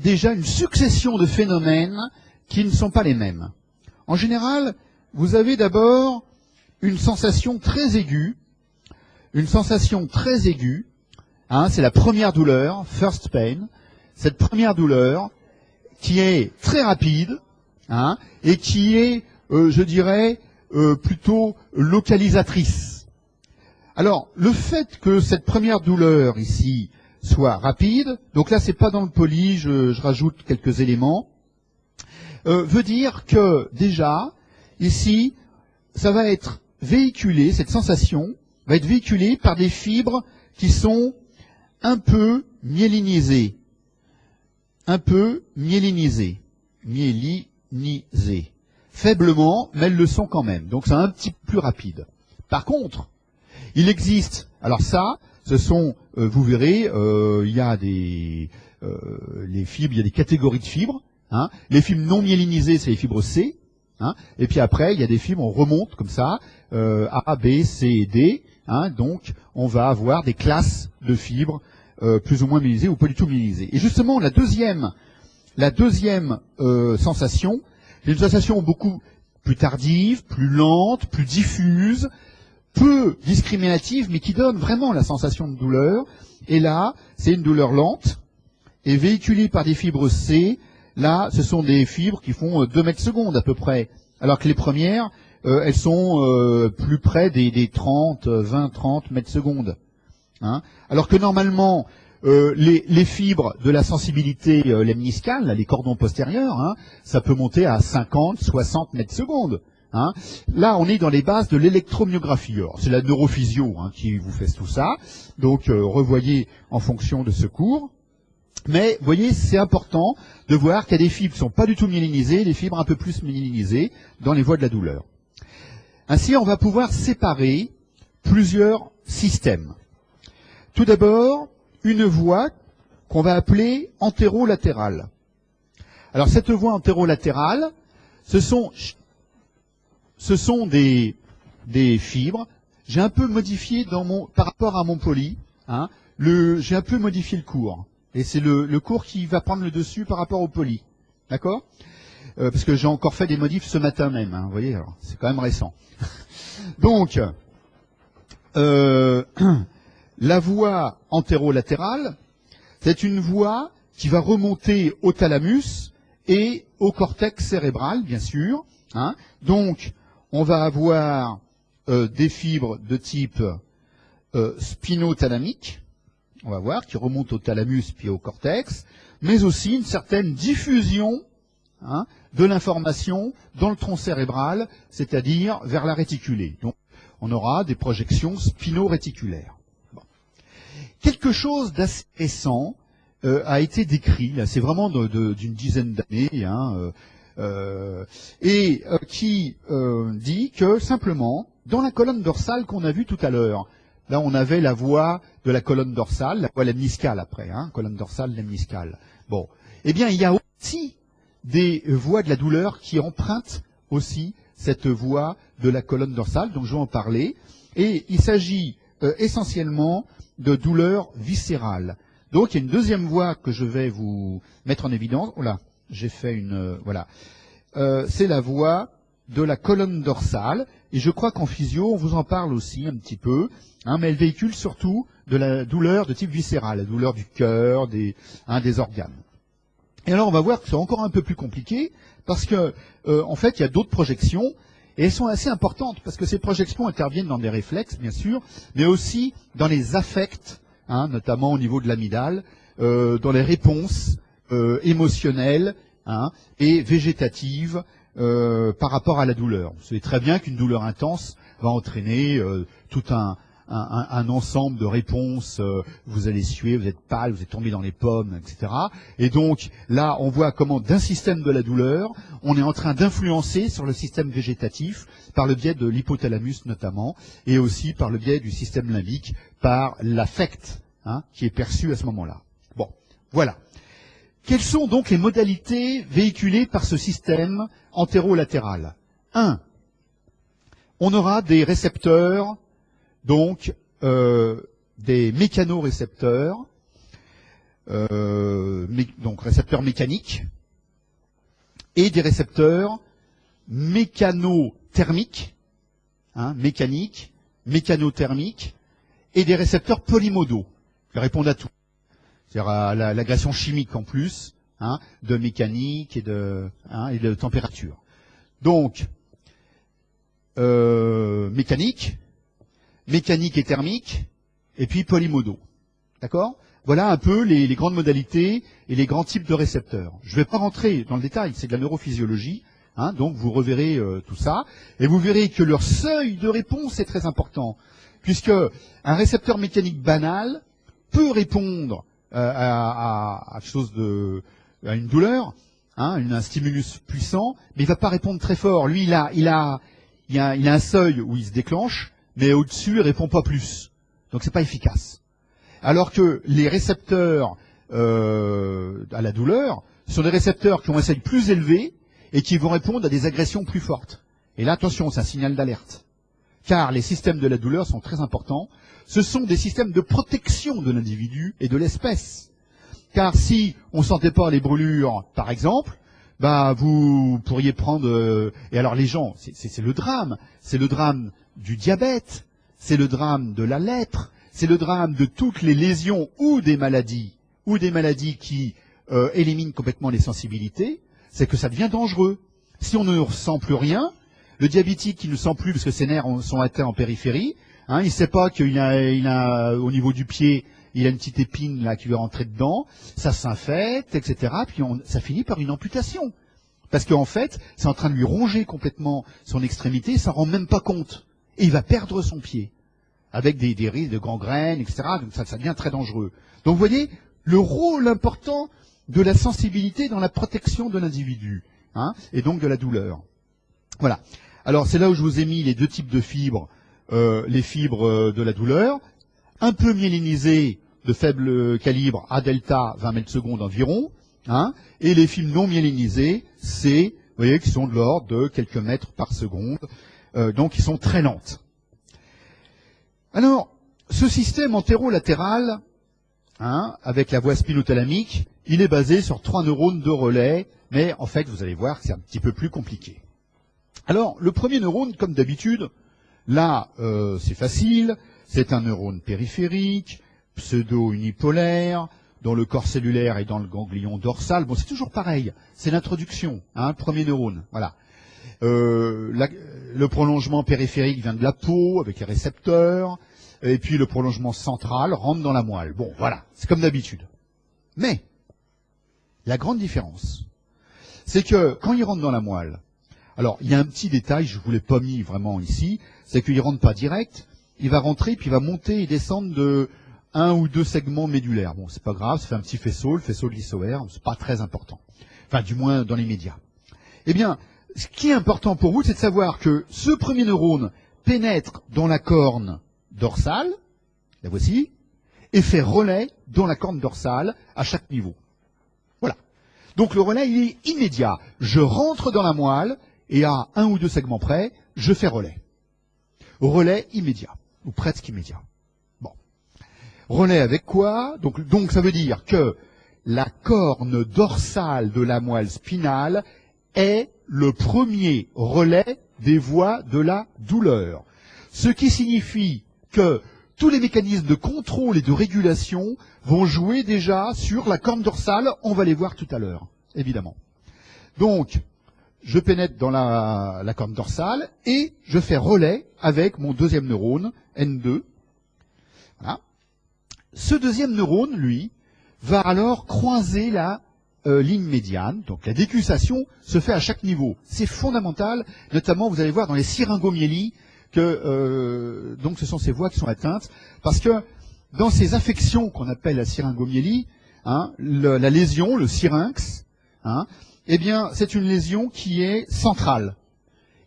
déjà une succession de phénomènes qui ne sont pas les mêmes. En général, vous avez d'abord une sensation très aiguë, c'est la première douleur, first pain, cette première douleur qui est très rapide et qui est, je dirais, plutôt localisatrice. Alors, le fait que cette première douleur ici soit rapide, donc là c'est pas dans le poly, je rajoute quelques éléments, veut dire que déjà, ici, ça va être véhiculé, cette sensation va être véhiculée par des fibres qui sont un peu myélinisées. Faiblement, mais elles le sont quand même. Donc c'est un petit peu plus rapide. Par contre, il existe, alors ça, ce sont, vous verrez, il y a les fibres, il y a des catégories de fibres. Les fibres non myélinisées, c'est les fibres C. Et puis après, il y a des fibres, on remonte comme ça, A, B, C et D. Donc, on va avoir des classes de fibres plus ou moins myélinisées ou pas du tout myélinisées. Et justement, la deuxième sensation, c'est une sensation beaucoup plus tardive, plus lente, plus diffuse, peu discriminative, mais qui donne vraiment la sensation de douleur. Et là, c'est une douleur lente et véhiculée par des fibres C. Là, ce sont des fibres qui font 2 mètres secondes à peu près, alors que les premières, elles sont plus près des 20-30 mètres secondes. Alors que normalement, les fibres de la sensibilité lemniscale, là, les cordons postérieurs, ça peut monter à 50-60 mètres secondes. Là, on est dans les bases de l'électromyographie. C'est la neurophysio qui vous fait tout ça. Donc, revoyez en fonction de ce cours. Mais, vous voyez, c'est important de voir qu'il y a des fibres qui ne sont pas du tout myélinisées, des fibres un peu plus myélinisées dans les voies de la douleur. Ainsi, on va pouvoir séparer plusieurs systèmes. Tout d'abord, une voie qu'on va appeler antérolatérale. Alors, cette voie antérolatérale, ce sont des fibres. J'ai un peu modifié par rapport à mon poly, j'ai un peu modifié le cours. Et c'est le cours qui va prendre le dessus par rapport au poly. D'accord? Parce que j'ai encore fait des modifs ce matin même. Vous voyez, alors, c'est quand même récent. Donc, la voie antérolatérale, c'est une voie qui va remonter au thalamus et au cortex cérébral, bien sûr. Donc, on va avoir des fibres de type spinothalamique, on va voir, qui remonte au thalamus puis au cortex, mais aussi une certaine diffusion de l'information dans le tronc cérébral, c'est-à-dire vers la réticulée. Donc, on aura des projections spino-réticulaires. Bon. Quelque chose d'assez récent a été décrit, là, c'est vraiment d'une dizaine d'années, qui dit que simplement, dans la colonne dorsale qu'on a vue tout à l'heure, là on avait la voie de la colonne dorsale, la voie lemniscale après, colonne dorsale lemniscale. Bon, eh bien il y a aussi des voies de la douleur qui empruntent aussi cette voie de la colonne dorsale, donc je vais en parler, et il s'agit essentiellement de douleurs viscérales. Donc il y a une deuxième voie que je vais vous mettre en évidence. Oh là, j'ai fait une... voilà. C'est la voie de la colonne dorsale, et je crois qu'en physio, on vous en parle aussi un petit peu, mais elle véhicule surtout de la douleur de type viscéral, la douleur du cœur, des organes. Et alors on va voir que c'est encore un peu plus compliqué, parce que en fait il y a d'autres projections, et elles sont assez importantes, parce que ces projections interviennent dans des réflexes, bien sûr, mais aussi dans les affects, notamment au niveau de l'amygdale, dans les réponses émotionnelles et végétatives par rapport à la douleur. Vous savez très bien qu'une douleur intense va entraîner tout un ensemble de réponses, vous allez suer, vous êtes pâle, vous êtes tombé dans les pommes, etc. Et donc là, on voit comment d'un système de la douleur, on est en train d'influencer sur le système végétatif par le biais de l'hypothalamus notamment, et aussi par le biais du système limbique, par l'affect qui est perçu à ce moment-là. Bon, voilà. Quelles sont donc les modalités véhiculées par ce système antérolatéral? 1. On aura des récepteurs, donc des mécanorécepteurs, donc récepteurs mécaniques, et des récepteurs mécanothermiques, mécaniques, mécanothermiques, et des récepteurs polymodaux, qui répondent à tout. C'est-à-dire à l'agression chimique en plus, de mécanique et de température. Donc, mécanique et thermique, et puis polymodaux. D'accord? Voilà un peu les grandes modalités et les grands types de récepteurs. Je ne vais pas rentrer dans le détail, c'est de la neurophysiologie, donc vous reverrez tout ça, et vous verrez que leur seuil de réponse est très important, puisque un récepteur mécanique banal peut répondre à une douleur, un stimulus puissant, mais il va pas répondre très fort. Lui, il a un seuil où il se déclenche, mais au-dessus, il répond pas plus. Donc c'est pas efficace. Alors que les récepteurs à la douleur sont des récepteurs qui ont un seuil plus élevé et qui vont répondre à des agressions plus fortes. Et là, attention, c'est un signal d'alerte. Car les systèmes de la douleur sont très importants. Ce sont des systèmes de protection de l'individu et de l'espèce. Car si on sentait pas les brûlures, par exemple, vous pourriez prendre... et alors les gens, c'est le drame. C'est le drame du diabète, c'est le drame de la lèpre, c'est le drame de toutes les lésions ou des maladies qui éliminent complètement les sensibilités, c'est que ça devient dangereux. Si on ne ressent plus rien, le diabétique qui ne sent plus parce que ses nerfs sont atteints en périphérie, il ne sait pas qu'il a au niveau du pied, il a une petite épine là qui lui est rentrée dedans, ça s'infecte, etc. Puis ça finit par une amputation. Parce qu'en fait, c'est en train de lui ronger complètement son extrémité, il s'en rend même pas compte. Et il va perdre son pied. Avec des risques de gangrène, etc. Donc ça devient très dangereux. Donc vous voyez, le rôle important de la sensibilité dans la protection de l'individu, et donc de la douleur. Voilà. Alors c'est là où je vous ai mis les deux types de fibres, les fibres de la douleur, un peu myélinisées de faible calibre à delta 20 mètres secondes environ, et les fibres non myélinisées, vous voyez, qui sont de l'ordre de quelques mètres par seconde, donc qui sont très lentes. Alors, ce système antérolatéral, avec la voie spinothalamique, il est basé sur 3 neurones de relais, mais en fait, vous allez voir que c'est un petit peu plus compliqué. Alors, le premier neurone, comme d'habitude, là, c'est facile, c'est un neurone périphérique, pseudo-unipolaire, dont le corps cellulaire est dans le ganglion dorsal. Bon, c'est toujours pareil, c'est l'introduction, premier neurone, voilà. Le prolongement périphérique vient de la peau, avec les récepteurs. et puis le prolongement central rentre dans la moelle. Bon, voilà, c'est comme d'habitude. Mais, la grande différence, c'est que quand il rentre dans la moelle, alors il y a un petit détail, je ne vous l'ai pas mis vraiment ici, c'est qu'il ne rentre pas direct, il va rentrer, puis il va monter et descendre de 1 ou 2 segments médulaires. Bon, c'est pas grave, ça fait un petit faisceau, le faisceau de l'issoère, c'est pas très important. Enfin, du moins dans les médias. Eh bien, ce qui est important pour vous, c'est de savoir que ce premier neurone pénètre dans la corne dorsale, la voici, et fait relais dans la corne dorsale à chaque niveau. Voilà. Donc le relais, il est immédiat. Je rentre dans la moelle, et à 1 ou 2 segments près, je fais relais. Relais immédiat, ou presque immédiat. Bon. Relais avec quoi? Donc ça veut dire que la corne dorsale de la moelle spinale est le premier relais des voies de la douleur. Ce qui signifie que tous les mécanismes de contrôle et de régulation vont jouer déjà sur la corne dorsale, on va les voir tout à l'heure, évidemment. Donc, je pénètre dans la corne dorsale et je fais relais avec mon deuxième neurone, N2. Voilà. Ce deuxième neurone, lui, va alors croiser la ligne médiane. Donc la décussation se fait à chaque niveau. C'est fondamental, notamment vous allez voir dans les syringomyélies que donc ce sont ces voies qui sont atteintes, parce que dans ces affections qu'on appelle la syringomyélie, hein, la lésion, le syrinx, hein, eh bien c'est une lésion qui est centrale.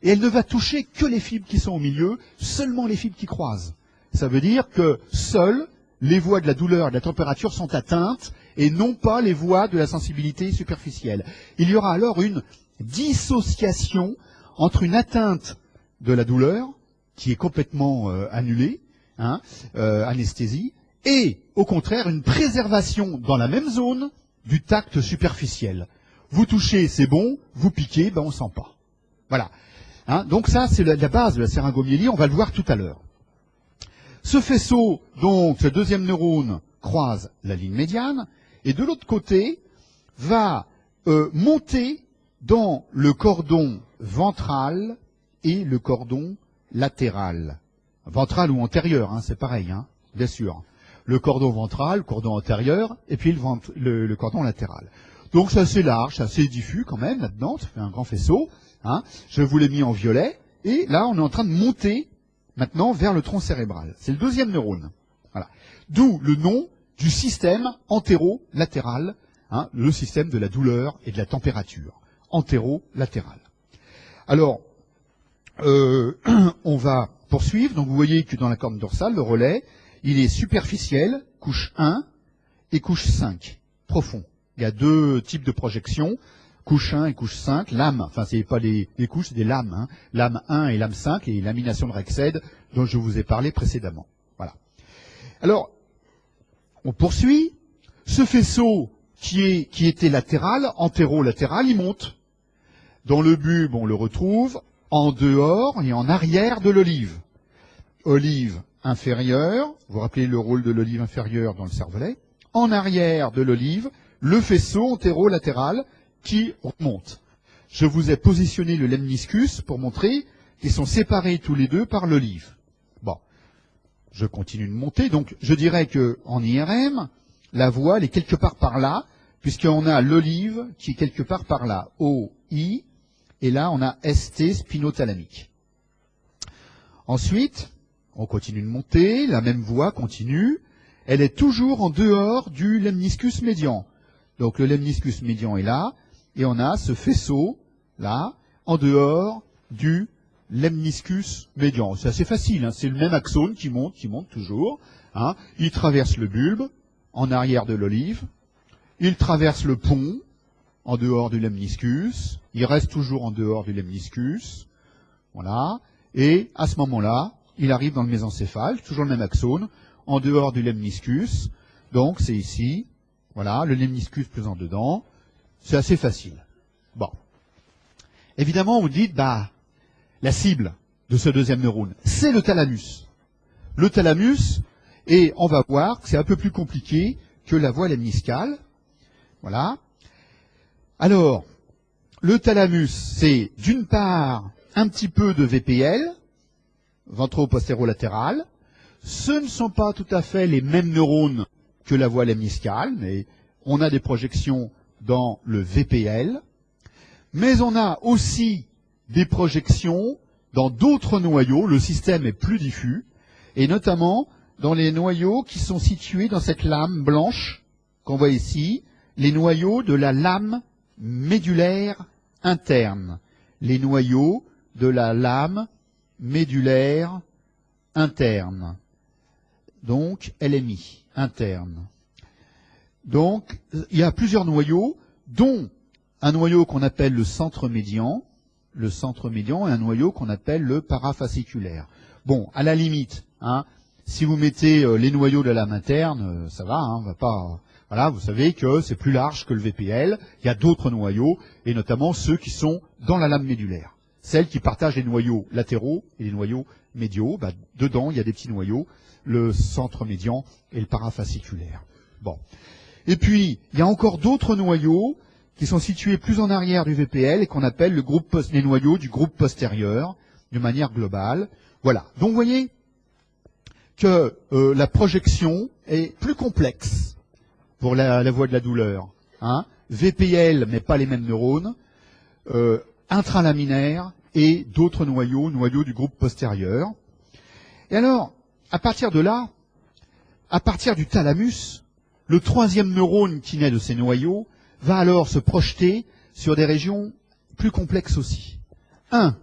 Et elle ne va toucher que les fibres qui sont au milieu, seulement les fibres qui croisent. Ça veut dire que seules les voies de la douleur et de la température sont atteintes, et non pas les voies de la sensibilité superficielle. Il y aura alors une dissociation entre une atteinte de la douleur, qui est complètement annulée, hein, anesthésie, et au contraire une préservation dans la même zone du tact superficiel. Vous touchez, c'est bon, vous piquez, ben on sent pas. Voilà. Hein, donc ça, c'est la base de la syringomyélie, on va le voir tout à l'heure. Ce faisceau, donc, ce deuxième neurone, croise la ligne médiane, et de l'autre côté, va monter dans le cordon ventral et le cordon latéral. Ventral ou antérieur, hein, c'est pareil, hein, bien sûr. Le cordon ventral, le cordon antérieur, et puis le cordon latéral. Donc c'est assez large, c'est assez diffus quand même, là-dedans, ça fait un grand faisceau. Hein. Je vous l'ai mis en violet, et là on est en train de monter maintenant vers le tronc cérébral. C'est le deuxième neurone. Voilà. D'où le nom du système antéro-latéral, hein, le système de la douleur et de la température. Antéro-latéral. Alors, on va poursuivre. Donc vous voyez que dans la corne dorsale, le relais, il est superficiel, couche 1 et couche 5, profond. Il y a 2 types de projections, couche 1 et couche 5, lame, enfin c'est pas les couches, c'est des lames, hein. Lame 1 et lame 5, les laminations de Rexed dont je vous ai parlé précédemment. Voilà. Alors, on poursuit. Ce faisceau qui était latéral, antéro-latéral, il monte. Dans le bulbe, on le retrouve en dehors et en arrière de l'olive. Olive inférieure, vous vous rappelez le rôle de l'olive inférieure dans le cervelet. En arrière de l'olive, le faisceau antéro-latéral qui remonte. Je vous ai positionné le lemniscus pour montrer qu'ils sont séparés tous les deux par l'olive. Bon, je continue de monter, donc je dirais qu'en IRM, la voie elle est quelque part par là, puisqu'on a l'olive qui est quelque part par là, OI, et là on a ST spinothalamique. Ensuite, on continue de monter, la même voie continue, elle est toujours en dehors du lemniscus médian. Donc le lemniscus médian est là, et on a ce faisceau, là, en dehors du lemniscus médian. C'est assez facile, hein, c'est le même axone qui monte toujours. Hein. Il traverse le bulbe, en arrière de l'olive. Il traverse le pont, en dehors du lemniscus. Il reste toujours en dehors du lemniscus. Voilà. Et à ce moment-là, il arrive dans le mésencéphale, toujours le même axone, en dehors du lemniscus. Donc c'est ici. Voilà, le lemniscus présent dedans. C'est assez facile. Bon. Évidemment, vous dites, bah, la cible de ce deuxième neurone, c'est le thalamus. Le thalamus, et on va voir que c'est un peu plus compliqué que la voie lemniscale. Voilà. Alors, le thalamus, c'est d'une part un petit peu de VPL, ventro-postéro-latéral, Ce ne sont pas tout à fait les mêmes neurones que la voie lemniscale, mais on a des projections dans le VPL, mais on a aussi des projections dans d'autres noyaux. Le système est plus diffus, et notamment dans les noyaux qui sont situés dans cette lame blanche qu'on voit ici, les noyaux de la lame médulaire interne. Les noyaux de la lame médulaire interne. Donc, LMI, interne. Donc, il y a plusieurs noyaux, dont un noyau qu'on appelle le centre médian, et un noyau qu'on appelle le parafasciculaire. Bon, à la limite, hein, si vous mettez les noyaux de la lame interne, ça va, hein, on va pas... Voilà, vous savez que c'est plus large que le VPL, il y a d'autres noyaux, et notamment ceux qui sont dans la lame médulaire. Celles qui partagent les noyaux latéraux et les noyaux médiaux, bah, dedans il y a des petits noyaux, le centre médian et le parafasciculaire. Bon. Et puis, il y a encore d'autres noyaux qui sont situés plus en arrière du VPL et qu'on appelle les noyaux du groupe postérieur, de manière globale. Voilà. Donc, vous voyez que la projection est plus complexe pour la voie de la douleur. Hein. VPL, mais pas les mêmes neurones, intralaminaire et d'autres noyaux du groupe postérieur. Et alors, à partir de là, à partir du thalamus, le troisième neurone qui naît de ces noyaux va alors se projeter sur des régions plus complexes aussi. 1.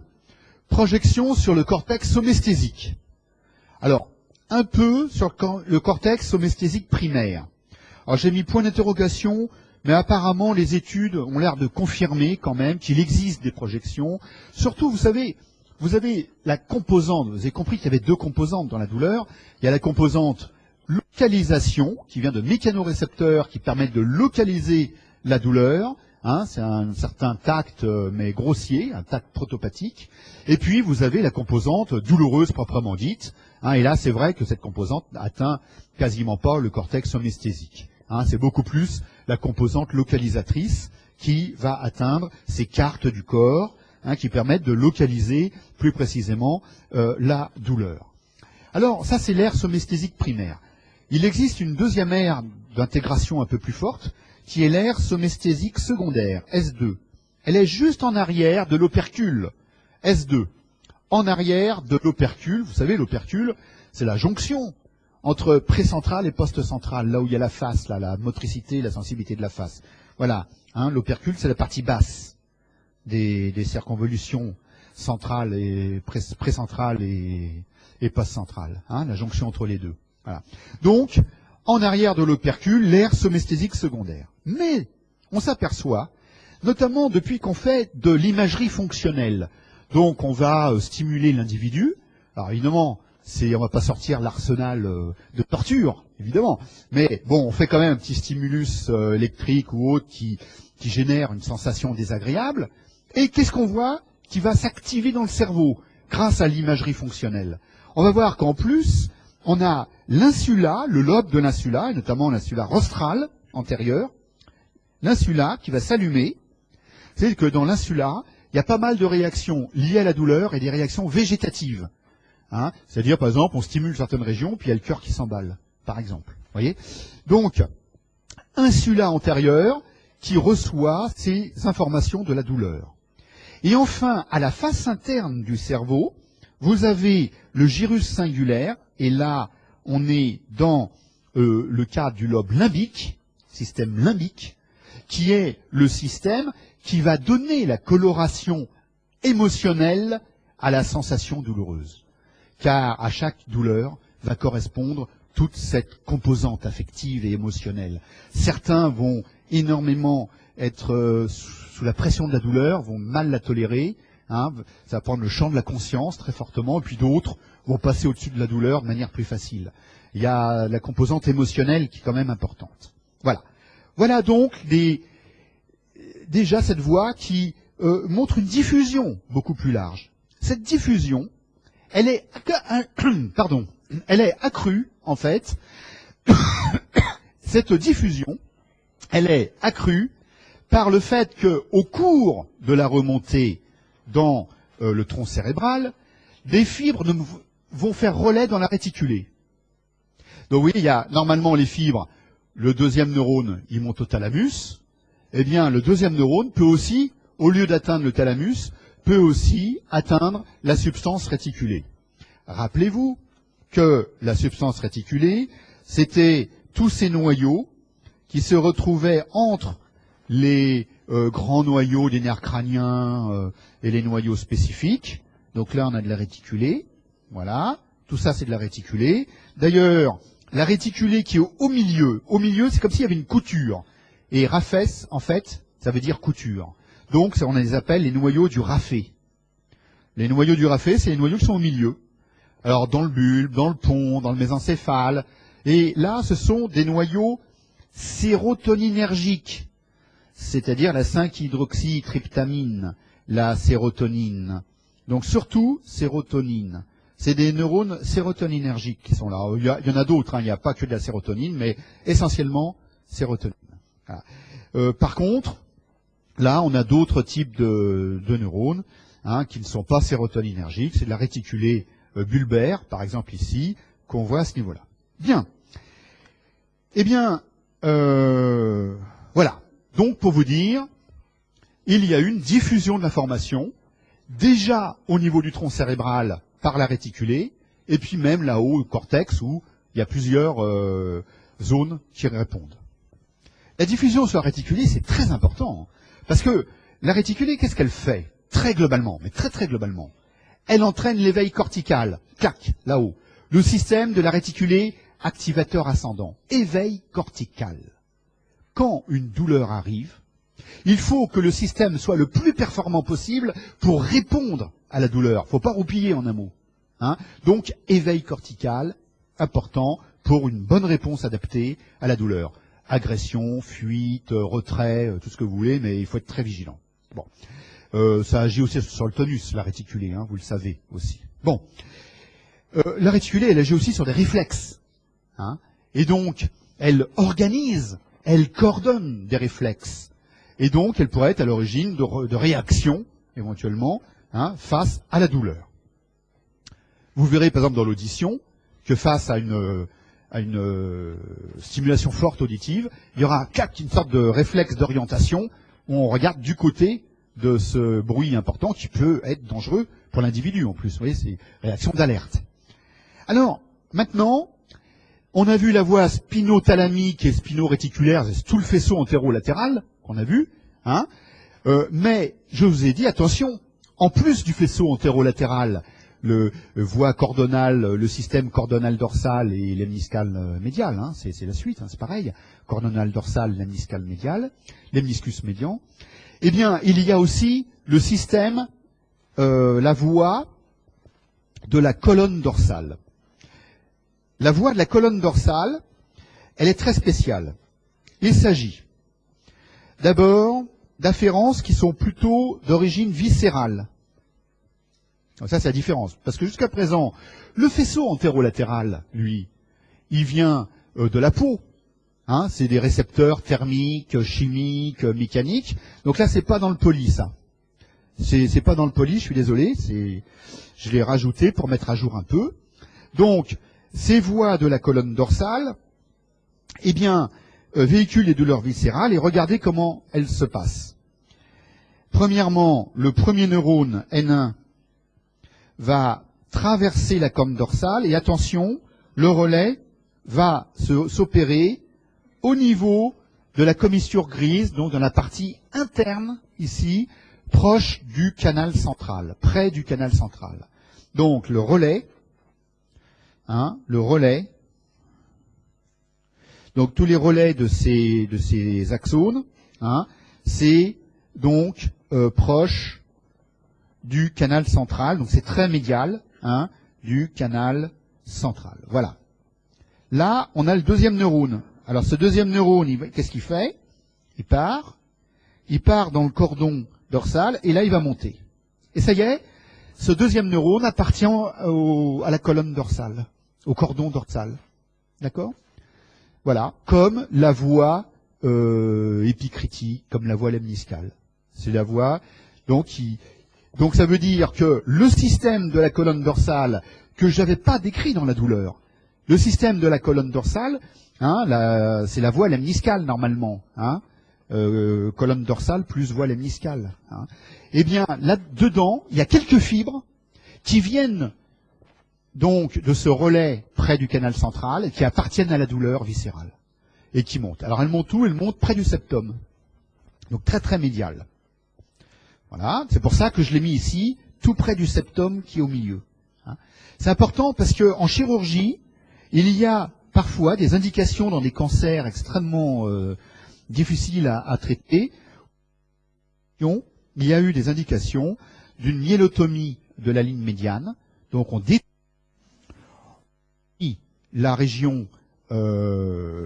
Projection sur le cortex somesthésique. Alors, un peu sur le cortex somesthésique primaire. Alors j'ai mis point d'interrogation, mais apparemment les études ont l'air de confirmer quand même qu'il existe des projections. Surtout, vous avez la composante, vous avez compris qu'il y avait deux composantes dans la douleur. Il y a la composante localisation, qui vient de mécanorécepteurs qui permettent de localiser la douleur. Hein, c'est un certain tact, mais grossier, un tact protopathique. Et puis, vous avez la composante douloureuse proprement dite. Hein, et là, c'est vrai que cette composante n'atteint quasiment pas le cortex somesthésique. Hein, c'est beaucoup plus la composante localisatrice qui va atteindre ces cartes du corps, hein, qui permettent de localiser plus précisément la douleur. Alors, ça, c'est l'aire somesthésique primaire. Il existe une deuxième aire d'intégration un peu plus forte, qui est l'aire somesthésique secondaire, S2. Elle est juste en arrière de l'opercule, S2. En arrière de l'opercule, vous savez, l'opercule, c'est la jonction entre précentrale et post-centrale, là où il y a la face, là, la motricité, la sensibilité de la face. Voilà, hein, l'opercule, c'est la partie basse des circonvolutions centrales et précentrales et post-centrales, hein, la jonction entre les deux. Voilà. Donc, en arrière de l'opercule, l'aire somesthésique secondaire. Mais on s'aperçoit, notamment depuis qu'on fait de l'imagerie fonctionnelle, donc on va stimuler l'individu. Alors évidemment, on va pas sortir l'arsenal de torture, évidemment, mais bon, on fait quand même un petit stimulus électrique ou autre qui génère une sensation désagréable. Et qu'est-ce qu'on voit qui va s'activer dans le cerveau grâce à l'imagerie fonctionnelle? On va voir qu'en plus, on a l'insula, le lobe de l'insula, et notamment l'insula rostrale antérieure, l'insula qui va s'allumer. C'est que dans l'insula, il y a pas mal de réactions liées à la douleur et des réactions végétatives. Hein, c'est-à-dire, par exemple, on stimule certaines régions, puis il y a le cœur qui s'emballe, par exemple. Voyez. Donc, insula antérieure qui reçoit ces informations de la douleur. Et enfin, à la face interne du cerveau, vous avez le gyrus singulaire, et là, on est dans le cadre du lobe limbique, système limbique, qui est le système qui va donner la coloration émotionnelle à la sensation douloureuse. Car à chaque douleur va correspondre toute cette composante affective et émotionnelle. Certains vont énormément être sous la pression de la douleur, vont mal la tolérer, hein, ça va prendre le champ de la conscience très fortement, et puis d'autres vont passer au-dessus de la douleur de manière plus facile. Il y a la composante émotionnelle qui est quand même importante. Voilà. Voilà donc déjà cette voie qui montre une diffusion beaucoup plus large. Cette diffusion, elle est accrue, en fait. Cette diffusion, elle est accrue par le fait qu'au cours de la remontée dans le tronc cérébral, des fibres vont faire relais dans la réticulée. Donc oui, il y a normalement les fibres, le deuxième neurone, il monte au thalamus. Eh bien, le deuxième neurone peut aussi, au lieu d'atteindre le thalamus, peut aussi atteindre la substance réticulée. Rappelez-vous que la substance réticulée, c'était tous ces noyaux qui se retrouvaient entre les grands noyaux des nerfs crâniens et les noyaux spécifiques. Donc là, on a de la réticulée. Voilà. Tout ça, c'est de la réticulée. D'ailleurs, la réticulée qui est au milieu, c'est comme s'il y avait une couture. Et raphès, en fait, ça veut dire couture. Donc, on les appelle les noyaux du raphé. Les noyaux du raphé, c'est les noyaux qui sont au milieu. Alors, dans le bulbe, dans le pont, dans le mésencéphale. Et là, ce sont des noyaux sérotoninergiques, c'est-à-dire la 5-hydroxytryptamine, la sérotonine. Donc, surtout, sérotonine. C'est des neurones sérotoninergiques qui sont là. Il y en a d'autres, hein. Il n'y a pas que de la sérotonine, mais essentiellement sérotonine. Voilà. Par contre, là, on a d'autres types de neurones qui ne sont pas sérotoninergiques. C'est de la réticulée bulbaire, par exemple ici, qu'on voit à ce niveau-là. Bien. Eh bien, voilà. Donc, pour vous dire, il y a une diffusion de l'information, déjà au niveau du tronc cérébral, par la réticulée, et puis même là-haut, au cortex, où il y a plusieurs zones qui répondent. La diffusion sur la réticulée, c'est très important, parce que la réticulée, qu'est-ce qu'elle fait? Très globalement, mais très très globalement. Elle entraîne l'éveil cortical, clac, là-haut. Le système de la réticulée activateur ascendant, éveil cortical. Quand une douleur arrive, il faut que le système soit le plus performant possible pour répondre à la douleur. Il ne faut pas roupiller en un mot. Donc, éveil cortical, important pour une bonne réponse adaptée à la douleur. Agression, fuite, retrait, tout ce que vous voulez, mais il faut être très vigilant. Bon, ça agit aussi sur le tonus, la réticulée, vous le savez aussi. Bon, la réticulée, elle agit aussi sur des réflexes. Et donc, elle organise, elle coordonne des réflexes. Et donc, elle pourrait être à l'origine de réactions, éventuellement, face à la douleur. Vous verrez, par exemple, dans l'audition, que face à une stimulation forte auditive, il y aura une sorte de réflexe d'orientation où on regarde du côté de ce bruit important qui peut être dangereux pour l'individu en plus. Vous voyez, c'est réaction d'alerte. Alors, maintenant, on a vu la voie spinothalamique et spinoréticulaire, c'est tout le faisceau antérolatéral qu'on a vu, mais je vous ai dit, attention, en plus du faisceau antérolatéral, le voie coordonale, le système coordonal dorsal et lemniscal médial, c'est la suite, c'est pareil, coordonal dorsal, lemniscal médial, lemniscus médian. Eh bien, il y a aussi le système, la voie de la colonne dorsale. La voie de la colonne dorsale, elle est très spéciale. Il s'agit d'abord d'afférences qui sont plutôt d'origine viscérale. Donc ça, c'est la différence. Parce que jusqu'à présent, le faisceau antérolatéral, lui, il vient de la peau. C'est des récepteurs thermiques, chimiques, mécaniques. Donc là, c'est pas dans le poli, ça. C'est pas dans le poli, je suis désolé. Je l'ai rajouté pour mettre à jour un peu. Donc, ces voies de la colonne dorsale, eh bien, véhiculent les douleurs viscérales et regardez comment elles se passent. Premièrement, le premier neurone N1 va traverser la colonne dorsale et attention, le relais va s'opérer au niveau de la commissure grise, donc dans la partie interne, ici, proche du canal central, près du canal central. Donc, le relais, donc tous les relais de ces axones, c'est donc proche du canal central, donc c'est très médial, du canal central. Voilà. Là, on a le deuxième neurone. Alors ce deuxième neurone, qu'est-ce qu'il fait? Il part dans le cordon dorsal, et là il va monter. Et ça y est, ce deuxième neurone appartient à la colonne dorsale, au cordon dorsal. D'accord? Voilà, comme la voie épicritique, comme la voie lemniscale. C'est la voie, donc ça veut dire que le système de la colonne dorsale, que je n'avais pas décrit dans la douleur, Le système de la colonne dorsale, hein, c'est la voie lemniscale normalement. Hein, colonne dorsale plus voie lemniscale. Hein. Eh bien, là-dedans, il y a quelques fibres qui viennent donc de ce relais près du canal central et qui appartiennent à la douleur viscérale et qui montent. Alors elles montent où? Elles montent près du septum. Donc très très médial. Voilà, c'est pour ça que je l'ai mis ici, tout près du septum qui est au milieu. Hein. C'est important parce qu'en chirurgie, il y a parfois des indications dans des cancers extrêmement difficiles à traiter. Il y a eu des indications d'une myélotomie de la ligne médiane. Donc on détruit la région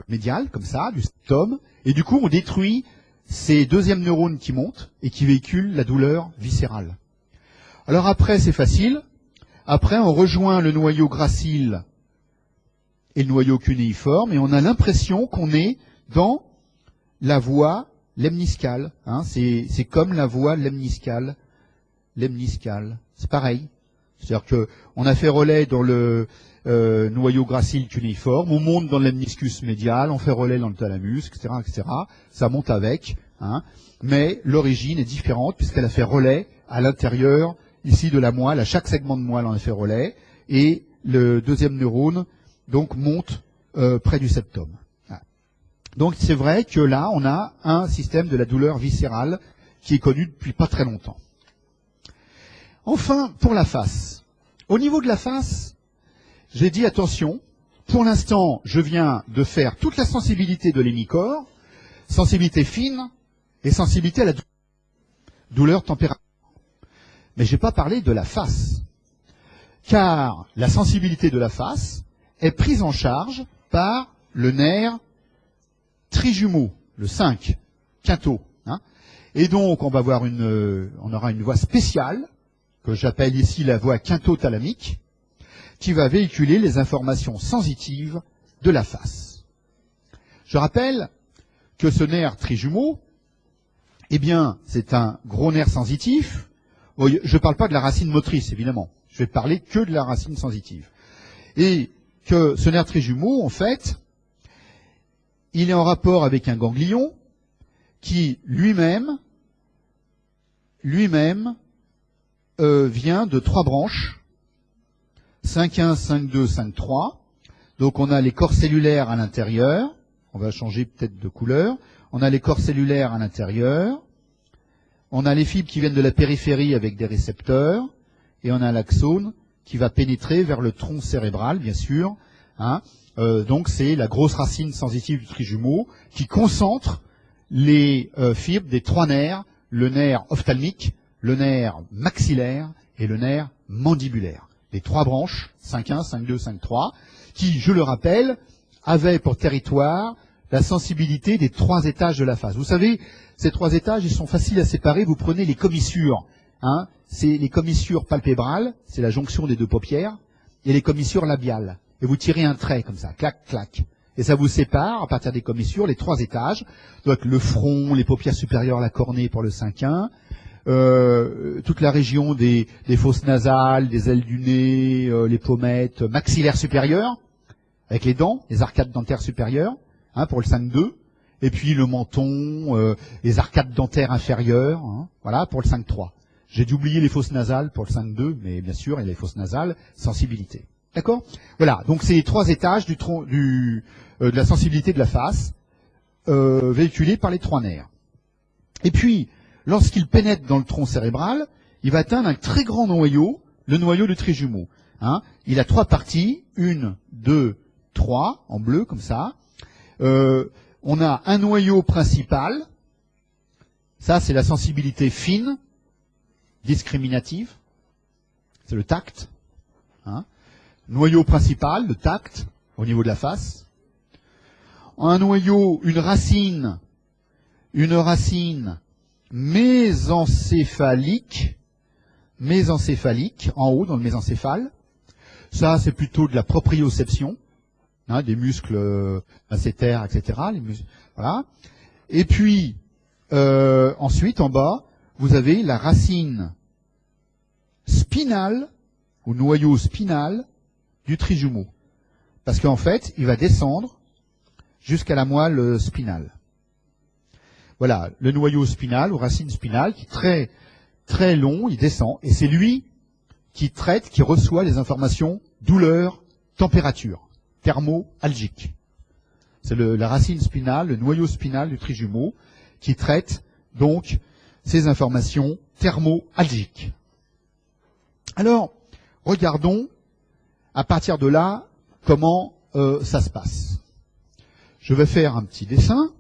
médiale, comme ça, du septum, et du coup on détruit ces deuxièmes neurones qui montent et qui véhiculent la douleur viscérale. Alors après, c'est facile. Après, on rejoint le noyau gracile et le noyau cunéiforme, et on a l'impression qu'on est dans la voie lemniscale. Hein, c'est comme la voie lemniscale. C'est pareil. C'est-à-dire que on a fait relais dans le noyau gracile cunéiforme, on monte dans le lemniscus médial, on fait relais dans le thalamus, etc., etc. Ça monte avec, hein, mais l'origine est différente puisqu'elle a fait relais à l'intérieur ici de la moelle. À chaque segment de moelle, on a fait relais, et le deuxième neurone donc monte près du septum. Voilà. Donc c'est vrai que là, on a un système de la douleur viscérale qui est connu depuis pas très longtemps. Enfin, pour la face. Au niveau de la face, j'ai dit attention, pour l'instant, je viens de faire toute la sensibilité de l'hémicorps, sensibilité fine et sensibilité à la douleur température. Mais je n'ai pas parlé de la face, car la sensibilité de la face est prise en charge par le nerf trijumeau, le 5, quinto. Hein. Et donc, on aura une voie spéciale, que j'appelle ici la voie quintothalamique, qui va véhiculer les informations sensitives de la face. Je rappelle que ce nerf trijumeau, eh bien, c'est un gros nerf sensitif. Je ne parle pas de la racine motrice, évidemment. Je vais parler que de la racine sensitive. Et que ce nerf trijumeau, en fait, il est en rapport avec un ganglion qui, lui-même, vient de 3 branches. 5.1, 5.2, 5.3. Donc on a les corps cellulaires à l'intérieur. On va changer peut-être de couleur. On a les corps cellulaires à l'intérieur. On a les fibres qui viennent de la périphérie avec des récepteurs. Et on a l'axone qui va pénétrer vers le tronc cérébral, bien sûr. Hein. Donc c'est la grosse racine sensitive du trijumeau qui concentre les fibres des 3 nerfs, le nerf ophtalmique, le nerf maxillaire et le nerf mandibulaire. Les 3 branches, 5.1, 5.2, 5.3, qui, je le rappelle, avaient pour territoire la sensibilité des 3 étages de la face. Vous savez, ces 3 étages, ils sont faciles à séparer. Vous prenez les commissures. Hein, c'est les commissures palpébrales, c'est la jonction des 2 paupières, et les commissures labiales. Et vous tirez un trait comme ça, clac, clac. Et ça vous sépare, à partir des commissures, les 3 étages. Donc le front, les paupières supérieures, la cornée pour le 5.1. Toute la région des fosses nasales, des ailes du nez, les pommettes, maxillaires supérieures, avec les dents, les arcades dentaires supérieures, hein, pour le 5.2, et puis le menton, les arcades dentaires inférieures, hein, voilà, pour le 5.3. J'ai dû oublier les fosses nasales pour le 5.2, mais bien sûr, il y a les fosses nasales, sensibilité. D'accord? Voilà, donc c'est les 3 étages de la sensibilité de la face, véhiculés par les 3 nerfs. Et puis, lorsqu'il pénètre dans le tronc cérébral, il va atteindre un très grand noyau, le noyau du trijumeau. Hein. Il a 3 parties, 1, 2, 3, en bleu, comme ça. On a un noyau principal, ça c'est la sensibilité fine, discriminative, c'est le tact. Hein. Noyau principal, le tact, au niveau de la face. Un noyau, une racine mésencéphalique, en haut dans le mésencéphale. Ça, c'est plutôt de la proprioception, hein, des muscles masséters, etc. Les muscles, voilà. Et puis, ensuite, en bas, vous avez la racine spinale, ou noyau spinal, du trijumeau. Parce qu'en fait, il va descendre jusqu'à la moelle spinale. Voilà, le noyau spinal ou racine spinale qui est très, très long, il descend, et c'est lui qui traite, qui reçoit les informations douleur, température, thermo-algique. C'est la racine spinale, le noyau spinal du trijumeau qui traite donc ces informations thermo-algiques. Alors, regardons à partir de là comment ça se passe. Je vais faire un petit dessin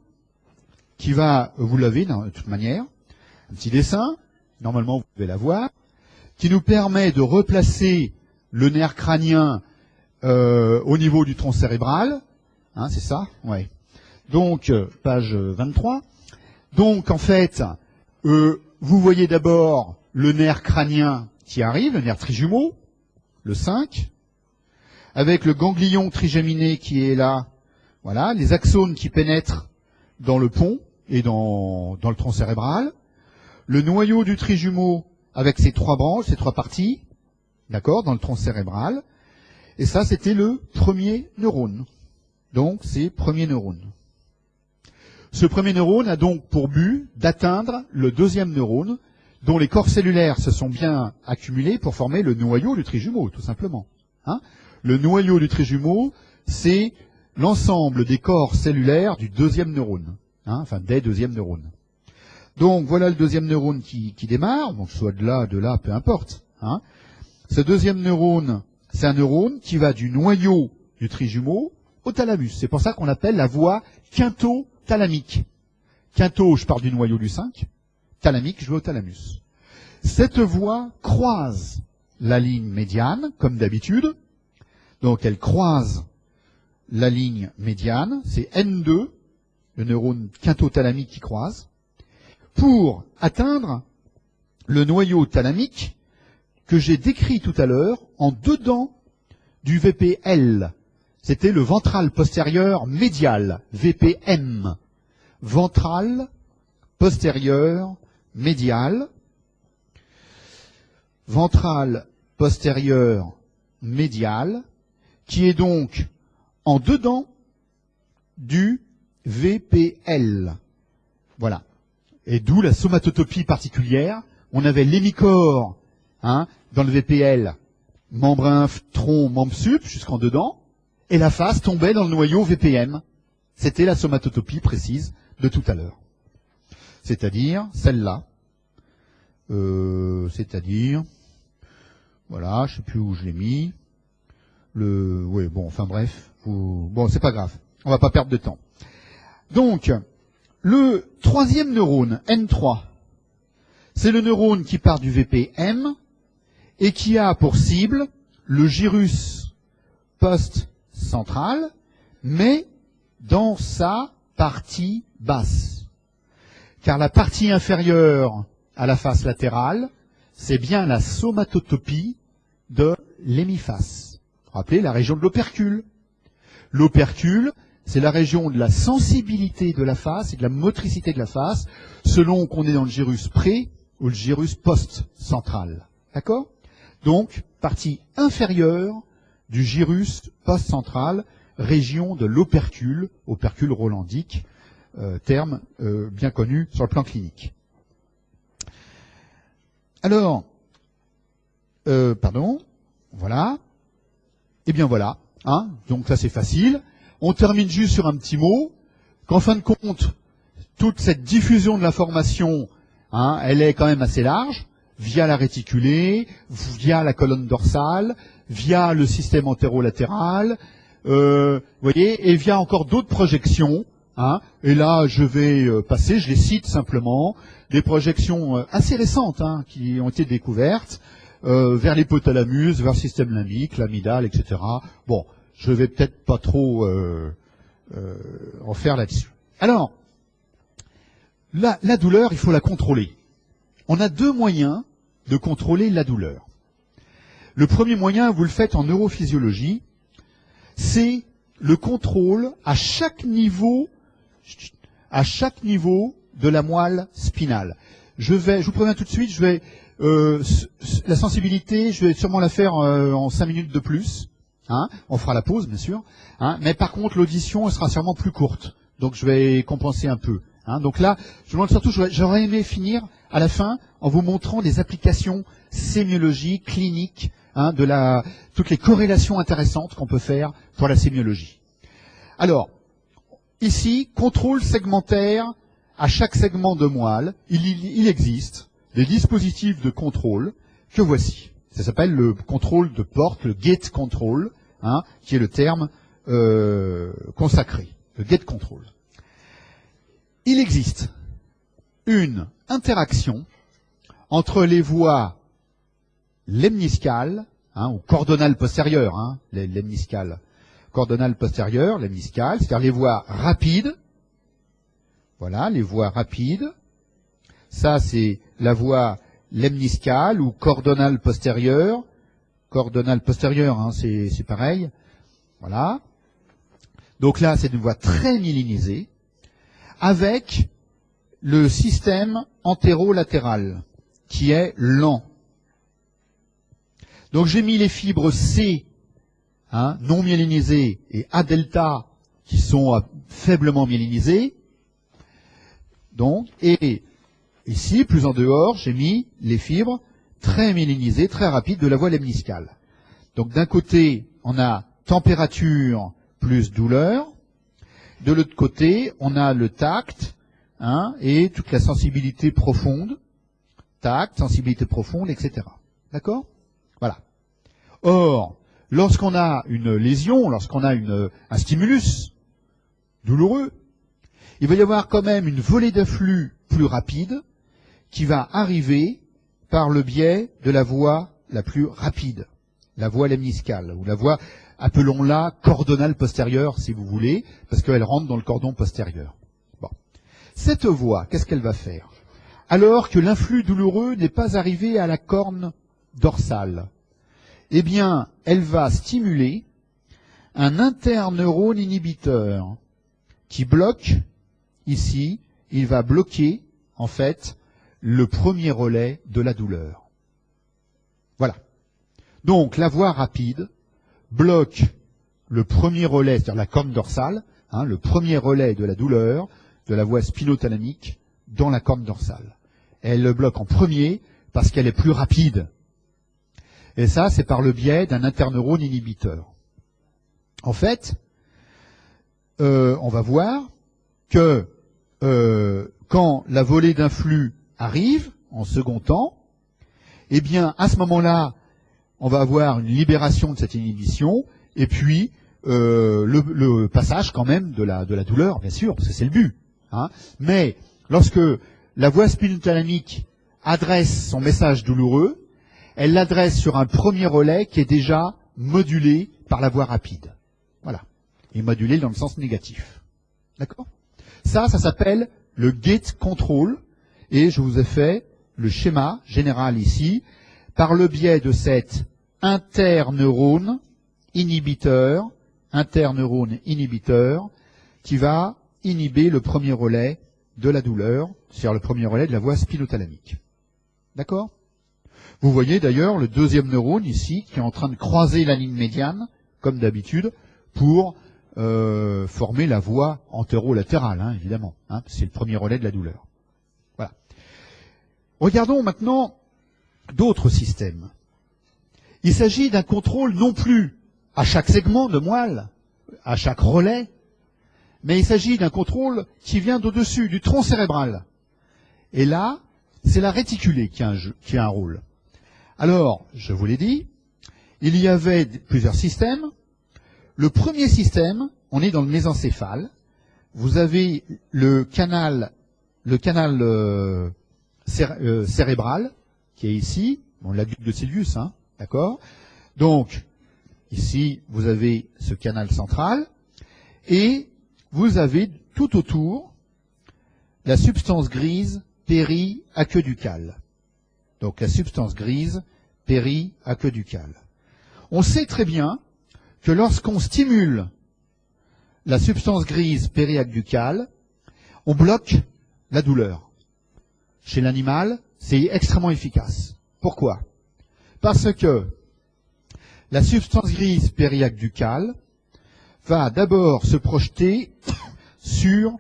qui va, vous l'avez de toute manière, un petit dessin, normalement vous pouvez l'avoir, qui nous permet de replacer le nerf crânien au niveau du tronc cérébral. Hein, c'est ça? Ouais. Donc, page 23. Donc, en fait, vous voyez d'abord le nerf crânien qui arrive, le nerf trijumeau, le 5, avec le ganglion trigéminé qui est là, voilà, les axones qui pénètrent dans le pont et dans le tronc cérébral, le noyau du trijumeau avec ses 3 branches, ses 3 parties, d'accord, dans le tronc cérébral, et ça c'était le premier neurone. Donc c'est premier neurone. Ce premier neurone a donc pour but d'atteindre le deuxième neurone, dont les corps cellulaires se sont bien accumulés pour former le noyau du trijumeau, tout simplement. Hein, le noyau du trijumeau, c'est l'ensemble des corps cellulaires du deuxième neurone, hein, enfin des deuxièmes neurones. Donc voilà le deuxième neurone qui démarre, donc soit de là, peu importe. Hein. Ce deuxième neurone, c'est un neurone qui va du noyau du trijumeau au thalamus. C'est pour ça qu'on l'appelle la voie quinto-thalamique. Quinto, je parle du noyau du 5, thalamique, je vais au thalamus. Cette voie croise la ligne médiane, comme d'habitude. Donc elle croise la ligne médiane, c'est N2, le neurone quinto-thalamique qui croise, pour atteindre le noyau thalamique que j'ai décrit tout à l'heure en dedans du VPL. C'était le ventral postérieur médial, VPM. Ventral postérieur médial. Ventral postérieur médial, qui est donc en dedans du VPL. Voilà. Et d'où la somatotopie particulière. On avait l'hémicorps hein, dans le VPL, membre inf, tronc, membre sup, jusqu'en dedans, et la face tombait dans le noyau VPM. C'était la somatotopie précise de tout à l'heure. C'est-à-dire celle-là. C'est-à-dire, voilà, je sais plus où je l'ai mis. Oui, bon, enfin bref. Bon, c'est pas grave. On va pas perdre de temps. Donc, le troisième neurone, N3, c'est le neurone qui part du VPM et qui a pour cible le gyrus post-central, mais dans sa partie basse. Car la partie inférieure à la face latérale, c'est bien la somatotopie de l'hémiface. Vous vous rappelez, la région de l'opercule. L'opercule, c'est la région de la sensibilité de la face et de la motricité de la face, selon qu'on est dans le gyrus pré ou le gyrus post-central. D'accord? Donc, partie inférieure du gyrus post-central, région de l'opercule, opercule rolandique, terme bien connu sur le plan clinique. Alors, voilà. Eh bien voilà, hein, donc ça c'est facile. On termine juste sur un petit mot, qu'en fin de compte, toute cette diffusion de l'information, hein, elle est quand même assez large, via la réticulée, via la colonne dorsale, via le système antérolatéral, voyez, et via encore d'autres projections. Hein, et là, je vais passer, je les cite simplement, des projections assez récentes hein, qui ont été découvertes vers l'hypothalamus, vers le système limbique, l'amygdale, etc. Bon, je vais peut-être pas trop en faire là-dessus. Alors, la douleur, il faut la contrôler. On a 2 moyens de contrôler la douleur. Le premier moyen, vous le faites en neurophysiologie, c'est le contrôle à chaque niveau de la moelle spinale. Je vous préviens tout de suite, la sensibilité, je vais sûrement la faire en 5 minutes de plus. Hein, on fera la pause, bien sûr. Hein, mais par contre, l'audition sera sûrement plus courte. Donc, je vais compenser un peu. Hein, donc là, je vous montre surtout, j'aurais aimé finir à la fin en vous montrant des applications sémiologiques, cliniques, hein, toutes les corrélations intéressantes qu'on peut faire pour la sémiologie. Alors, ici, contrôle segmentaire à chaque segment de moelle. Il existe des dispositifs de contrôle que voici. Ça s'appelle le contrôle de porte, le gate control, hein, qui est le terme consacré, le gate control. Il existe une interaction entre les voies lemniscales, hein, ou cordonales postérieures, hein, les lemniscales, cordonales postérieures, lemniscales, c'est-à-dire les voies rapides. Voilà, les voies rapides. Ça, c'est la voie lemniscale ou cordonale postérieure. Cordonale postérieure, hein, c'est pareil. Voilà. Donc là, c'est une voie très myélinisée avec le système antérolatéral qui est lent. Donc j'ai mis les fibres C, hein, non myélinisées, et A delta qui sont faiblement myélinisées. Donc, et ici, plus en dehors, j'ai mis les fibres très myélinisées, très rapides de la voie lemniscale. Donc d'un côté, on a température plus douleur. De l'autre côté, on a le tact, hein, et toute la sensibilité profonde. Tact, sensibilité profonde, etc. D'accord ? Voilà. Or, lorsqu'on a une lésion, lorsqu'on a un stimulus douloureux, il va y avoir quand même une volée d'afflux plus rapide qui va arriver par le biais de la voie la plus rapide, la voie lemniscale, ou la voie, appelons-la cordonale postérieure, si vous voulez, parce qu'elle rentre dans le cordon postérieur. Bon. Cette voie, qu'est-ce qu'elle va faire? Alors que l'influx douloureux n'est pas arrivé à la corne dorsale, eh bien, elle va stimuler un interneurone inhibiteur qui bloque, ici, il va bloquer, en fait, le premier relais de la douleur. Voilà. Donc, la voie rapide bloque le premier relais, c'est-à-dire la corne dorsale, hein, le premier relais de la douleur, de la voie spinothalamique, dans la corne dorsale. Elle le bloque en premier parce qu'elle est plus rapide. Et ça, c'est par le biais d'un interneurone inhibiteur. En fait, on va voir que quand la volée d'influx arrive, en second temps, eh bien, à ce moment-là, on va avoir une libération de cette inhibition, et puis le passage quand même de la douleur, bien sûr, parce que c'est le but. Hein. Mais lorsque la voie spinothalamique adresse son message douloureux, elle l'adresse sur un premier relais qui est déjà modulé par la voie rapide. Voilà. Et modulé dans le sens négatif. D'accord ? Ça s'appelle le gate control, et je vous ai fait le schéma général ici, par le biais de cet interneurone inhibiteur, qui va inhiber le premier relais de la douleur, c'est-à-dire le premier relais de la voie spinothalamique. D'accord ? Vous voyez d'ailleurs le deuxième neurone ici, qui est en train de croiser la ligne médiane, comme d'habitude, pour former la voie antérolatérale, hein, évidemment. Hein, c'est le premier relais de la douleur. Voilà. Regardons maintenant d'autres systèmes. Il s'agit d'un contrôle non plus à chaque segment de moelle, à chaque relais, mais il s'agit d'un contrôle qui vient d'au-dessus, du tronc cérébral. Et là, c'est la réticulée qui a un rôle. Alors, je vous l'ai dit, il y avait plusieurs systèmes. Le premier système, on est dans le mésencéphale. Vous avez le canal cérébral, qui est ici, bon, l'adulte de Sylvius, hein, d'accord. Donc, ici, vous avez ce canal central, et vous avez tout autour la substance grise péri-aqueducale. Donc, la substance grise péri-aqueducale. On sait très bien que lorsqu'on stimule la substance grise péri-aqueducale, on bloque la douleur. Chez l'animal, c'est extrêmement efficace. Pourquoi ? Parce que la substance grise périaqueducale va d'abord se projeter sur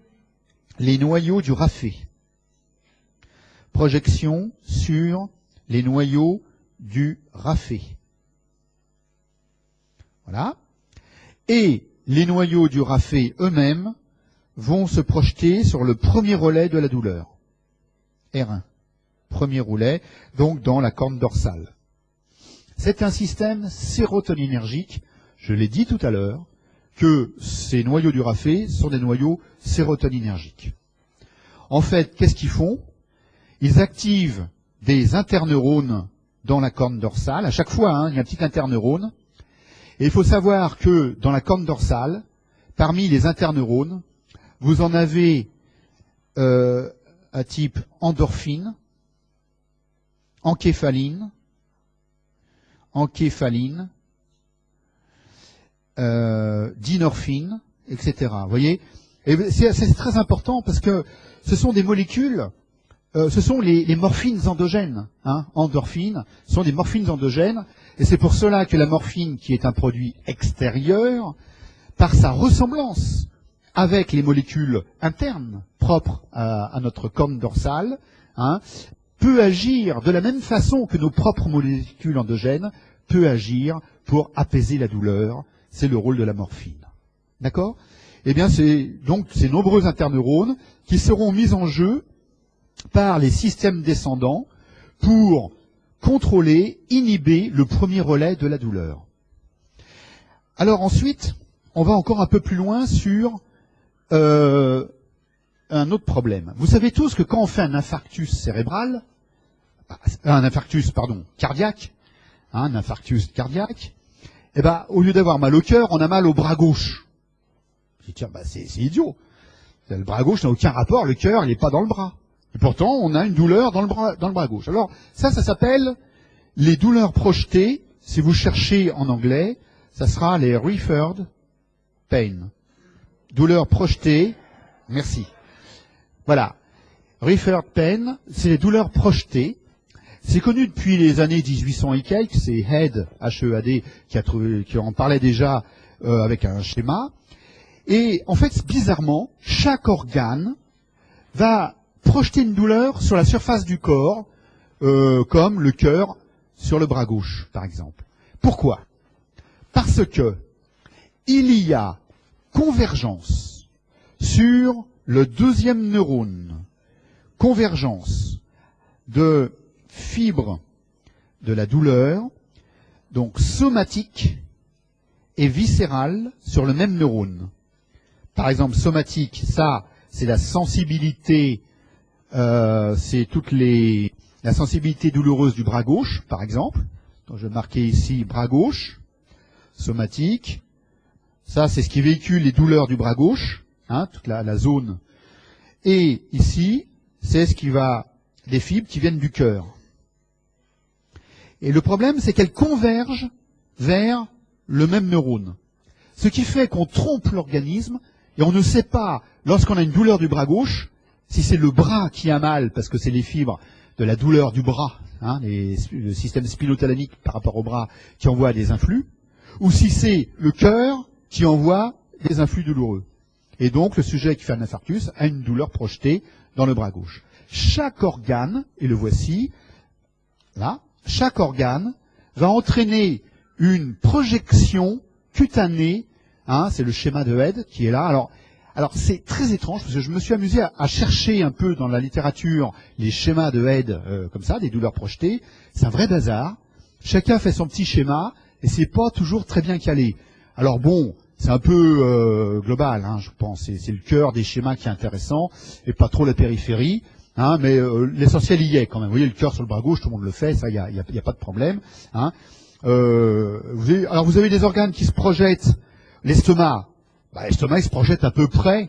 les noyaux du raphet. Projection sur les noyaux du raphet. Voilà. Et les noyaux du raphet eux-mêmes vont se projeter sur le premier relais de la douleur. R1. Premier relais, donc dans la corne dorsale. C'est un système sérotoninergique, je l'ai dit tout à l'heure, que ces noyaux du raphet sont des noyaux sérotoninergiques. En fait, qu'est-ce qu'ils font? Ils activent des interneurones dans la corne dorsale. À chaque fois, il y a un petit interneurone. Et il faut savoir que dans la corne dorsale, parmi les interneurones, vous en avez à type endorphine, encéphaline, dynorphine, etc. Vous voyez? Et c'est très important parce que ce sont des molécules, ce sont les morphines endogènes. Endorphines sont des morphines endogènes. Et c'est pour cela que la morphine, qui est un produit extérieur, par sa ressemblance avec les molécules internes propres à notre corne dorsale, peut agir de la même façon que nos propres molécules endogènes, peut agir pour apaiser la douleur. C'est le rôle de la morphine. D'accord? Eh bien, c'est donc ces nombreux interneurones qui seront mis en jeu par les systèmes descendants pour contrôler, inhiber le premier relais de la douleur. Alors ensuite, on va encore un peu plus loin sur un autre problème. Vous savez tous que quand on fait un infarctus cérébral, cardiaque, un infarctus cardiaque, eh ben, au lieu d'avoir mal au cœur, on a mal au bras gauche. Je dis, tiens, c'est idiot. Le bras gauche n'a aucun rapport, le cœur, il n'est pas dans le bras. Et pourtant, on a une douleur dans le bras gauche. Alors, ça s'appelle les douleurs projetées. Si vous cherchez en anglais, ça sera les referred pain. Douleurs projetées. Merci. Voilà. Referred pain, c'est les douleurs projetées. C'est connu depuis les années 1800 et quelques. C'est Head, H-E-A-D, qui en parlait déjà avec un schéma. Et en fait, bizarrement, chaque organe va projeter une douleur sur la surface du corps, comme le cœur sur le bras gauche, par exemple. Pourquoi? Parce que il y a convergence sur le deuxième neurone, convergence de fibres de la douleur, donc somatique et viscérale sur le même neurone. Par exemple, somatique, ça, c'est la sensibilité, c'est la sensibilité douloureuse du bras gauche, par exemple. Donc, je vais marquer ici bras gauche, somatique. Ça, c'est ce qui véhicule les douleurs du bras gauche, toute la zone. Et ici, c'est ce qui va, des fibres qui viennent du cœur. Et le problème, c'est qu'elles convergent vers le même neurone. Ce qui fait qu'on trompe l'organisme et on ne sait pas, lorsqu'on a une douleur du bras gauche, si c'est le bras qui a mal, parce que c'est les fibres de la douleur du bras, le système spinothalamique par rapport au bras qui envoie des influx, ou si c'est le cœur qui envoie des influx douloureux. Et donc, le sujet qui fait un infarctus a une douleur projetée dans le bras gauche. Chaque organe, et le voici, là, chaque organe va entraîner une projection cutanée, c'est le schéma de Head qui est là. Alors c'est très étrange, parce que je me suis amusé à chercher un peu dans la littérature les schémas de Head, comme ça, des douleurs projetées. C'est un vrai bazar. Chacun fait son petit schéma, et c'est pas toujours très bien calé. Alors bon, c'est un peu global, je pense. C'est le cœur des schémas qui est intéressant, et pas trop la périphérie. Mais l'essentiel y est quand même. Vous voyez, le cœur sur le bras gauche, tout le monde le fait, ça, y a pas de problème. Vous avez des organes qui se projettent. L'estomac, l'estomac, il se projette à peu près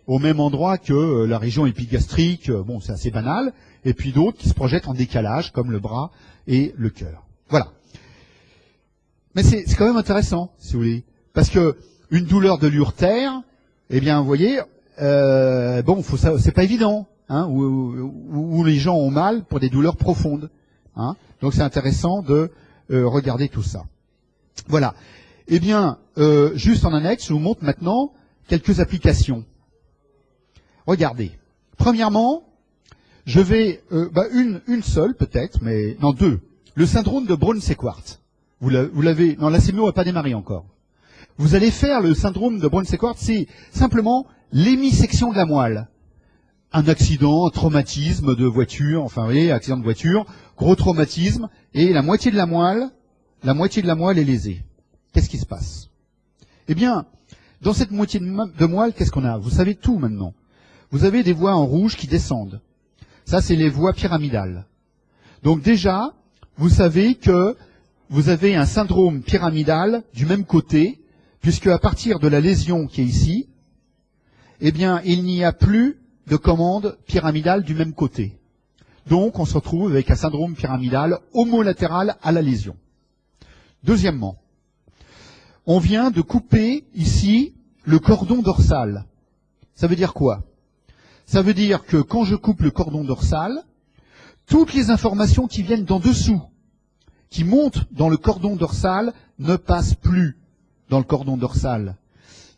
au même endroit que la région épigastrique. Bon, c'est assez banal. Et puis d'autres qui se projettent en décalage, comme le bras et le cœur. Voilà. Mais c'est quand même intéressant, si vous voulez, parce que une douleur de l'urtère, eh bien, vous voyez, c'est pas évident. Où les gens ont mal pour des douleurs profondes. Donc c'est intéressant de regarder tout ça. Voilà. Eh bien, juste en annexe, je vous montre maintenant quelques applications. Regardez. Premièrement, je vais, une seule peut-être, mais non, deux. Le syndrome de Brown-Séquard. Vous l'avez, non, la CMO n'a pas démarré encore. Vous allez faire le syndrome de Brown-Séquard, c'est simplement l'hémisection de la moelle. Un accident, un traumatisme de voiture, enfin, vous voyez, accident de voiture, gros traumatisme, et la moitié de la moelle est lésée. Qu'est-ce qui se passe? Eh bien, dans cette moitié de moelle, qu'est-ce qu'on a? Vous savez tout maintenant. Vous avez des voies en rouge qui descendent. Ça, c'est les voies pyramidales. Donc déjà, vous savez que vous avez un syndrome pyramidal du même côté, puisque à partir de la lésion qui est ici, eh bien, il n'y a plus de commande pyramidale du même côté. Donc, on se retrouve avec un syndrome pyramidal homolatéral à la lésion. Deuxièmement, on vient de couper ici le cordon dorsal. Ça veut dire quoi? Ça veut dire que quand je coupe le cordon dorsal, toutes les informations qui viennent d'en dessous, qui montent dans le cordon dorsal, ne passent plus dans le cordon dorsal.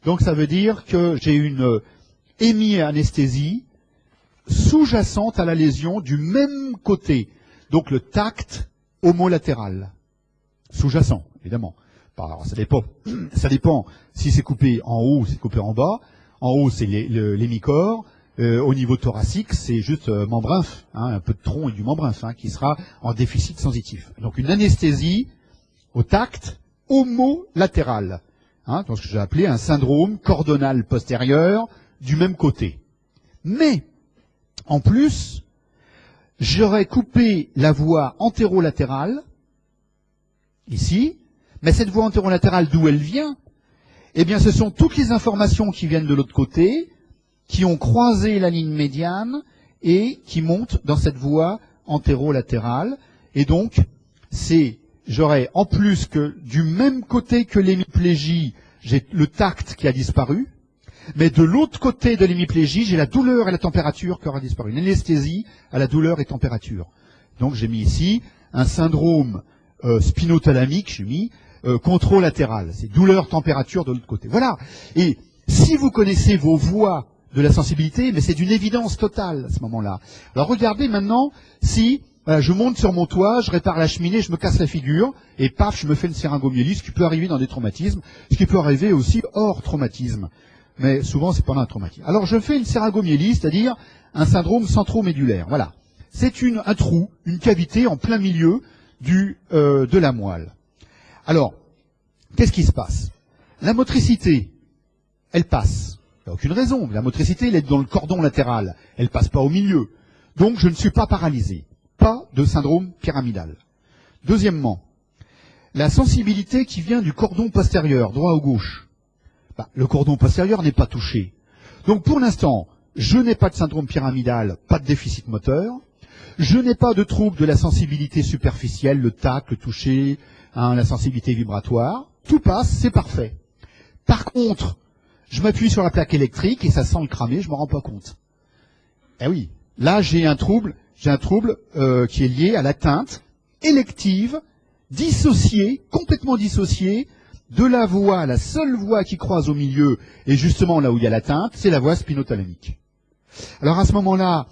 Donc ça veut dire que j'ai une hémianesthésie sous-jacente à la lésion du même côté. Donc le tact homolatéral. Sous-jacent, évidemment. Alors, ça dépend si c'est coupé en haut ou si c'est coupé en bas. En haut, c'est l'hémicorps. Au niveau thoracique, c'est juste membrin, un peu de tronc et du membrin qui sera en déficit sensitif. Donc une anesthésie au tact homolatéral. Donc ce que j'ai appelé un syndrome cordonal postérieur du même côté. Mais, en plus, j'aurais coupé la voie antérolatérale, ici, mais cette voie antérolatérale, d'où elle vient? Eh bien, ce sont toutes les informations qui viennent de l'autre côté, qui ont croisé la ligne médiane et qui montent dans cette voie antérolatérale. Et donc, j'aurais, en plus que du même côté que l'hémiplégie, j'ai le tact qui a disparu, mais de l'autre côté de l'hémiplégie, j'ai la douleur et la température qui aura disparu. Une anesthésie à la douleur et température. Donc j'ai mis ici un syndrome spinothalamique, j'ai mis controlatéral. C'est douleur, température de l'autre côté. Voilà. Et si vous connaissez vos voies de la sensibilité, mais c'est d'une évidence totale à ce moment-là. Alors regardez maintenant si je monte sur mon toit, je répare la cheminée, je me casse la figure, et paf, je me fais une syringomyélie, ce qui peut arriver dans des traumatismes, ce qui peut arriver aussi hors traumatisme. Mais souvent, c'est pendant un traumatisme. Alors, je fais une syringomyélie, c'est-à-dire un syndrome centromédulaire. Voilà. C'est un trou, une cavité en plein milieu de la moelle. Alors, qu'est-ce qui se passe? La motricité, elle passe. Il n'y a aucune raison. La motricité, elle est dans le cordon latéral. Elle passe pas au milieu. Donc, je ne suis pas paralysé. Pas de syndrome pyramidal. Deuxièmement, la sensibilité qui vient du cordon postérieur, droit ou gauche. Le cordon postérieur n'est pas touché. Donc pour l'instant, je n'ai pas de syndrome pyramidal, pas de déficit moteur. Je n'ai pas de trouble de la sensibilité superficielle, le tact, le toucher, la sensibilité vibratoire. Tout passe, c'est parfait. Par contre, je m'appuie sur la plaque électrique et ça sent le cramer, je ne m'en rends pas compte. Eh oui, là j'ai un trouble qui est lié à l'atteinte élective, dissociée, complètement dissociée, de la voie, la seule voie qui croise au milieu, et justement là où il y a l'atteinte, c'est la voie spinothalamique. Alors à ce moment-là,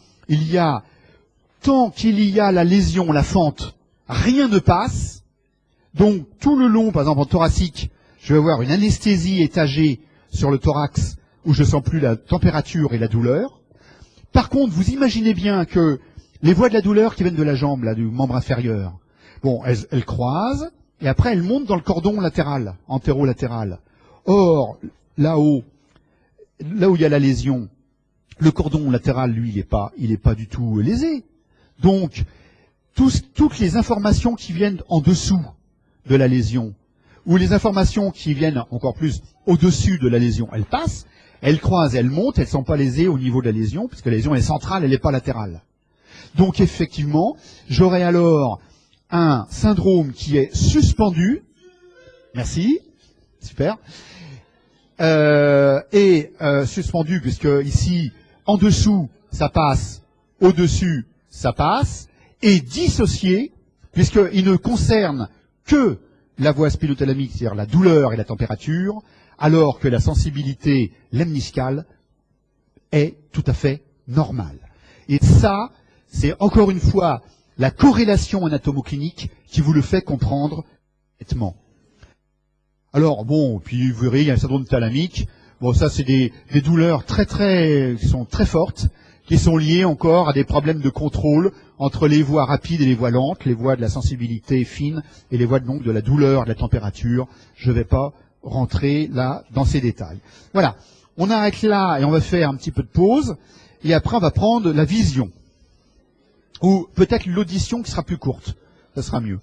tant qu'il y a la lésion, la fente, rien ne passe. Donc tout le long, par exemple en thoracique, je vais avoir une anesthésie étagée sur le thorax, où je sens plus la température et la douleur. Par contre, vous imaginez bien que les voies de la douleur qui viennent de la jambe, là, du membre inférieur, bon, elles croisent, et après, elles montent dans le cordon latéral, antérolatéral. Or, là où il y a la lésion, le cordon latéral, lui, il est pas du tout lésé. Donc, toutes les informations qui viennent en dessous de la lésion, ou les informations qui viennent encore plus au-dessus de la lésion, elles passent, elles croisent, elles montent, elles ne sont pas lésées au niveau de la lésion, puisque la lésion est centrale, elle n'est pas latérale. Donc, effectivement, j'aurai alors un syndrome qui est suspendu, merci, super, suspendu puisque ici, en dessous, ça passe, au-dessus, ça passe, et dissocié, puisqu'il ne concerne que la voie spinothalamique, c'est-à-dire la douleur et la température, alors que la sensibilité lemniscale est tout à fait normale. Et ça, c'est encore une fois la corrélation anatomoclinique qui vous le fait comprendre nettement. Alors bon, puis vous verrez, il y a un syndrome thalamique. Bon, ça c'est des douleurs qui sont très fortes, qui sont liées encore à des problèmes de contrôle entre les voies rapides et les voies lentes, les voies de la sensibilité fine et les voies donc de la douleur, de la température. Je ne vais pas rentrer là dans ces détails. Voilà, on arrête là et on va faire un petit peu de pause. Et après on va prendre la vision. Ou peut-être l'audition qui sera plus courte. Ça sera mieux.